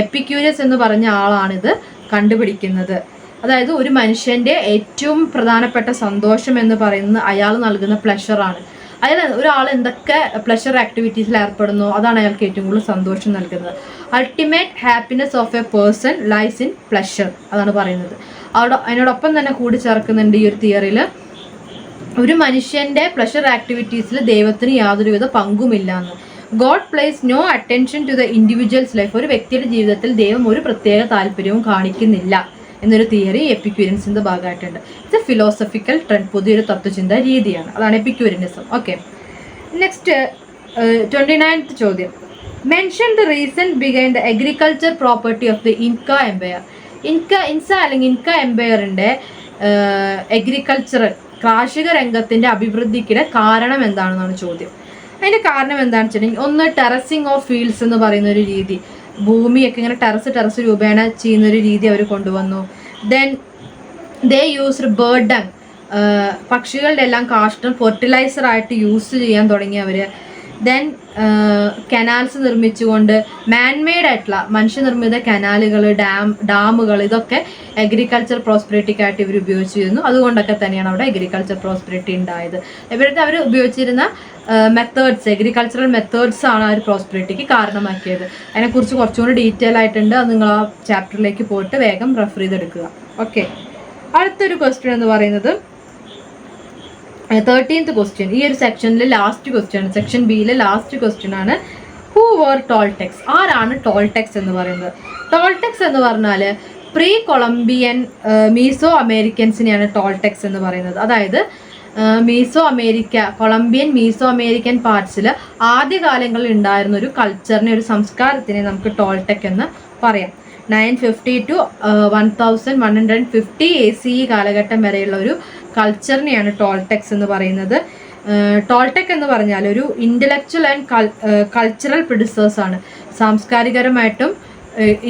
എപ്പിക്യൂരിയസ് എന്ന് പറഞ്ഞ ആളാണിത് കണ്ടുപിടിക്കുന്നത്. അതായത് ഒരു മനുഷ്യൻ്റെ ഏറ്റവും പ്രധാനപ്പെട്ട സന്തോഷം എന്ന് പറയുന്നത് അയാൾ നൽകുന്ന പ്ലഷറാണ്. അതായത് ഒരാൾ എന്തൊക്കെ പ്ലഷർ ആക്ടിവിറ്റീസിൽ ഏർപ്പെടുന്നു അതാണ് അയാൾക്ക് ഏറ്റവും കൂടുതൽ സന്തോഷം നൽകുന്നത്. Ultimate happiness of a person lies in pleasure, അതാണ് പറയുന്നത്. അതിനോടൊപ്പം തന്നെ കൂടി ചേർക്കുന്നുണ്ട് ഈ ഒരു തിയറിയിൽ, ഒരു മനുഷ്യൻ്റെ പ്ലഷർ ആക്ടിവിറ്റീസിൽ ദൈവത്തിന് യാതൊരുവിധ പങ്കുമില്ല എന്ന്. God places no attention to the individual's life. ഒരു വ്യക്തിയുടെ ജീവിതത്തിൽ ദൈവം ഒരു പ്രത്യേക താല്പര്യവും കാണിക്കുന്നില്ല എന്നൊരു തിയറി എപ്പിക്യൂരിയനിസത്തിൻ്റെ ഭാഗമായിട്ടുണ്ട്. ഇത് ഫിലോസഫിക്കൽ ട്രെൻഡ്, പുതിയൊരു തത്വചിന്താ രീതിയാണ്. അതാണ് എപ്പിക്യൂരിയനിസം. ഓക്കെ, നെക്സ്റ്റ് 29th ചോദ്യം, mention the reason behind the agriculture property of the Inca empire. Inca എംപയറിൻ്റെ അഗ്രികൾച്ചറൽ കാർഷിക രംഗത്തിൻ്റെ അഭിവൃദ്ധിക്കിടെ കാരണം എന്താണെന്നാണ് ചോദ്യം. അതിൻ്റെ കാരണം എന്താണെന്ന് വെച്ചിട്ടുണ്ടെങ്കിൽ, ഒന്ന് ടെറസിങ് ഓഫ് ഫീൽഡ്സ് എന്ന് പറയുന്ന ഒരു രീതി, ഭൂമിയൊക്കെ ഇങ്ങനെ ടെറസ് രൂപേണ ചെയ്യുന്നൊരു രീതി അവർ കൊണ്ടുവന്നു. Then they used bird dung, പക്ഷികളുടെ എല്ലാം കാഷ്ടം ഫെർട്ടിലൈസറായിട്ട് യൂസ് ചെയ്യാൻ തുടങ്ങി അവർ. ദെൻ കനാൽസ് നിർമ്മിച്ചുകൊണ്ട് മാൻമെയ്ഡ് ആയിട്ടുള്ള മനുഷ്യനിർമ്മിത കനാലുകൾ, ഡാമുകൾ, ഇതൊക്കെ അഗ്രികൾച്ചർ പ്രോസ്പെരിറ്റിക്കായിട്ട് ഇവർ ഉപയോഗിച്ചിരുന്നു. അതുകൊണ്ടൊക്കെ തന്നെയാണ് അവിടെ അഗ്രികൾച്ചർ പ്രോസ്പെരിറ്റി ഉണ്ടായത്. ഇവരുടെ അവർ ഉപയോഗിച്ചിരുന്ന മെത്തേഡ്സ്, അഗ്രികൾച്ചറൽ മെത്തേഡ്സ് ആണ് ആ ഒരു പ്രോസ്പെരിറ്റിക്ക് കാരണമാക്കിയത്. അതിനെക്കുറിച്ച് കുറച്ചുകൂടി ഡീറ്റെയിൽ ആയിട്ടുണ്ട്. അത് നിങ്ങൾ ആ ചാപ്റ്ററിലേക്ക് പോയിട്ട് വേഗം റെഫർ ചെയ്തെടുക്കുക. ഓക്കെ, അടുത്തൊരു ക്വസ്റ്റ്യൻ എന്ന് പറയുന്നത് 13th ക്വസ്റ്റ്യൻ. ഈ ഒരു സെക്ഷനിൽ ലാസ്റ്റ് ക്വസ്റ്റ്യൻ, സെക്ഷൻ ബിയിലെ ലാസ്റ്റ് ക്വസ്റ്റ്യൻ ആണ്. Who were Toltecs? ആരാണ് ടോൾടെക്സ് എന്ന് പറയുന്നത്? ടോൾടെക്സ് എന്ന് പറഞ്ഞാൽ പ്രീ കൊളംബിയൻ മീസോ അമേരിക്കൻസിനെയാണ് ടോൾടെക്സ് എന്ന് പറയുന്നത്. അതായത് കൊളംബിയൻ മീസോ അമേരിക്കൻ പാർട്സിൽ ആദ്യകാലങ്ങളിൽ ഉണ്ടായിരുന്ന ഒരു കൾച്ചറിനെ, ഒരു സംസ്കാരത്തിനെ നമുക്ക് ടോൾടെക് എന്ന് പറയാം. 950 to 1150 ACE കാലഘട്ടം വരെയുള്ള ഒരു കൾച്ചറിനെയാണ് ടോൾടെക്സ് എന്ന് പറയുന്നത്. ടോൾടെക് എന്ന് പറഞ്ഞാൽ ഒരു ഇൻ്റലക്ച്വൽ ആൻഡ് കൾച്ചറൽ പ്രിഡിസേഴ്സ് ആണ്. സാംസ്കാരികപരമായിട്ടും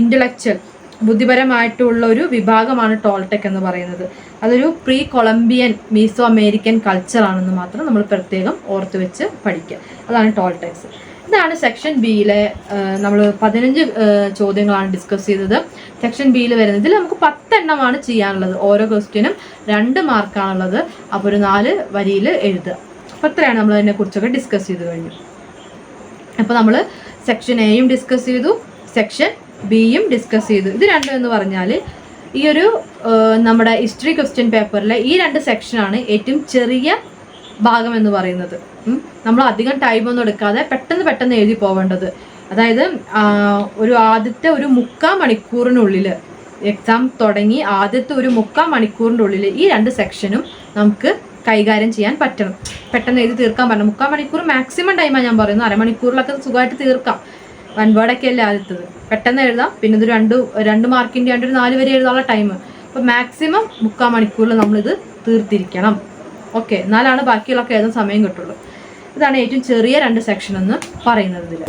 ഇൻ്റലക്ച്വൽ ബുദ്ധിപരമായിട്ടുള്ള ഒരു വിഭാഗമാണ് ടോൾടെക് എന്ന് പറയുന്നത്. അതൊരു പ്രീ കൊളംബിയൻ മീസോ അമേരിക്കൻ കൾച്ചറാണെന്ന് മാത്രം നമ്മൾ പ്രത്യേകം ഓർത്ത് വെച്ച് പഠിക്കുക. അതാണ് ടോൾടെക്സ്. ഇതാണ് സെക്ഷൻ ബിയിലെ നമ്മൾ 15 ചോദ്യങ്ങളാണ് ഡിസ്കസ് ചെയ്തത്. സെക്ഷൻ ബിയിൽ വരുന്നത് ഇതിൽ നമുക്ക് 10 എണ്ണമാണ് ചെയ്യാനുള്ളത്. ഓരോ ക്വസ്റ്റ്യനും 2 മാർക്കാണുള്ളത്. അപ്പോൾ ഒരു 4 വരിയിൽ എഴുതുക. അപ്പോൾ ഇത്രയാണ് നമ്മൾ അതിനെക്കുറിച്ചൊക്കെ ഡിസ്കസ് ചെയ്ത് കഴിഞ്ഞു. അപ്പോൾ നമ്മൾ സെക്ഷൻ എയും ഡിസ്കസ് ചെയ്തു, സെക്ഷൻ ബിയും ഡിസ്കസ് ചെയ്തു. ഇത് രണ്ടും എന്ന് പറഞ്ഞാൽ ഈ ഒരു നമ്മുടെ ഹിസ്റ്ററി ക്വസ്റ്റ്യൻ പേപ്പറിലെ ഈ 2 സെക്ഷനാണ് ഏറ്റവും ചെറിയ ഭാഗം എന്ന് പറയുന്നത്. നമ്മൾ അധികം ടൈമൊന്നും എടുക്കാതെ പെട്ടെന്ന് എഴുതി പോവേണ്ടത്. അതായത് ആദ്യത്തെ ഒരു 3/4 മണിക്കൂറിനുള്ളിൽ എക്സാം തുടങ്ങി ആദ്യത്തെ ഒരു 3/4 മണിക്കൂറിൻ്റെ ഉള്ളിൽ ഈ 2 സെക്ഷനും നമുക്ക് കൈകാര്യം ചെയ്യാൻ പറ്റണം. പെട്ടെന്ന് എഴുതി തീർക്കാൻ പറ്റണം. 3/4 മണിക്കൂർ മാക്സിമം ടൈമാണ് ഞാൻ പറയുന്നത്. അരമണിക്കൂറിലൊക്കെ സുഖമായിട്ട് തീർക്കാം. 1 വേർഡൊക്കെ അല്ലേ ആദ്യത്തത്, പെട്ടെന്ന് എഴുതാം. പിന്നെ ഇത് 2 മാർക്കിൻ്റെ ഒരു 4 വരെ എഴുതാനുള്ള ടൈം അപ്പോൾ മാക്സിമം 3/4 മണിക്കൂറിൽ നമ്മളിത് തീർത്തിരിക്കണം. ഓക്കെ, എന്നാലാണ് ബാക്കിയുള്ളൊക്കെ ഏതും സമയം കിട്ടുള്ളൂ. ഇതാണ് ഏറ്റവും ചെറിയ 2 സെക്ഷൻ എന്ന് പറയുന്നത് ഇതിൽ.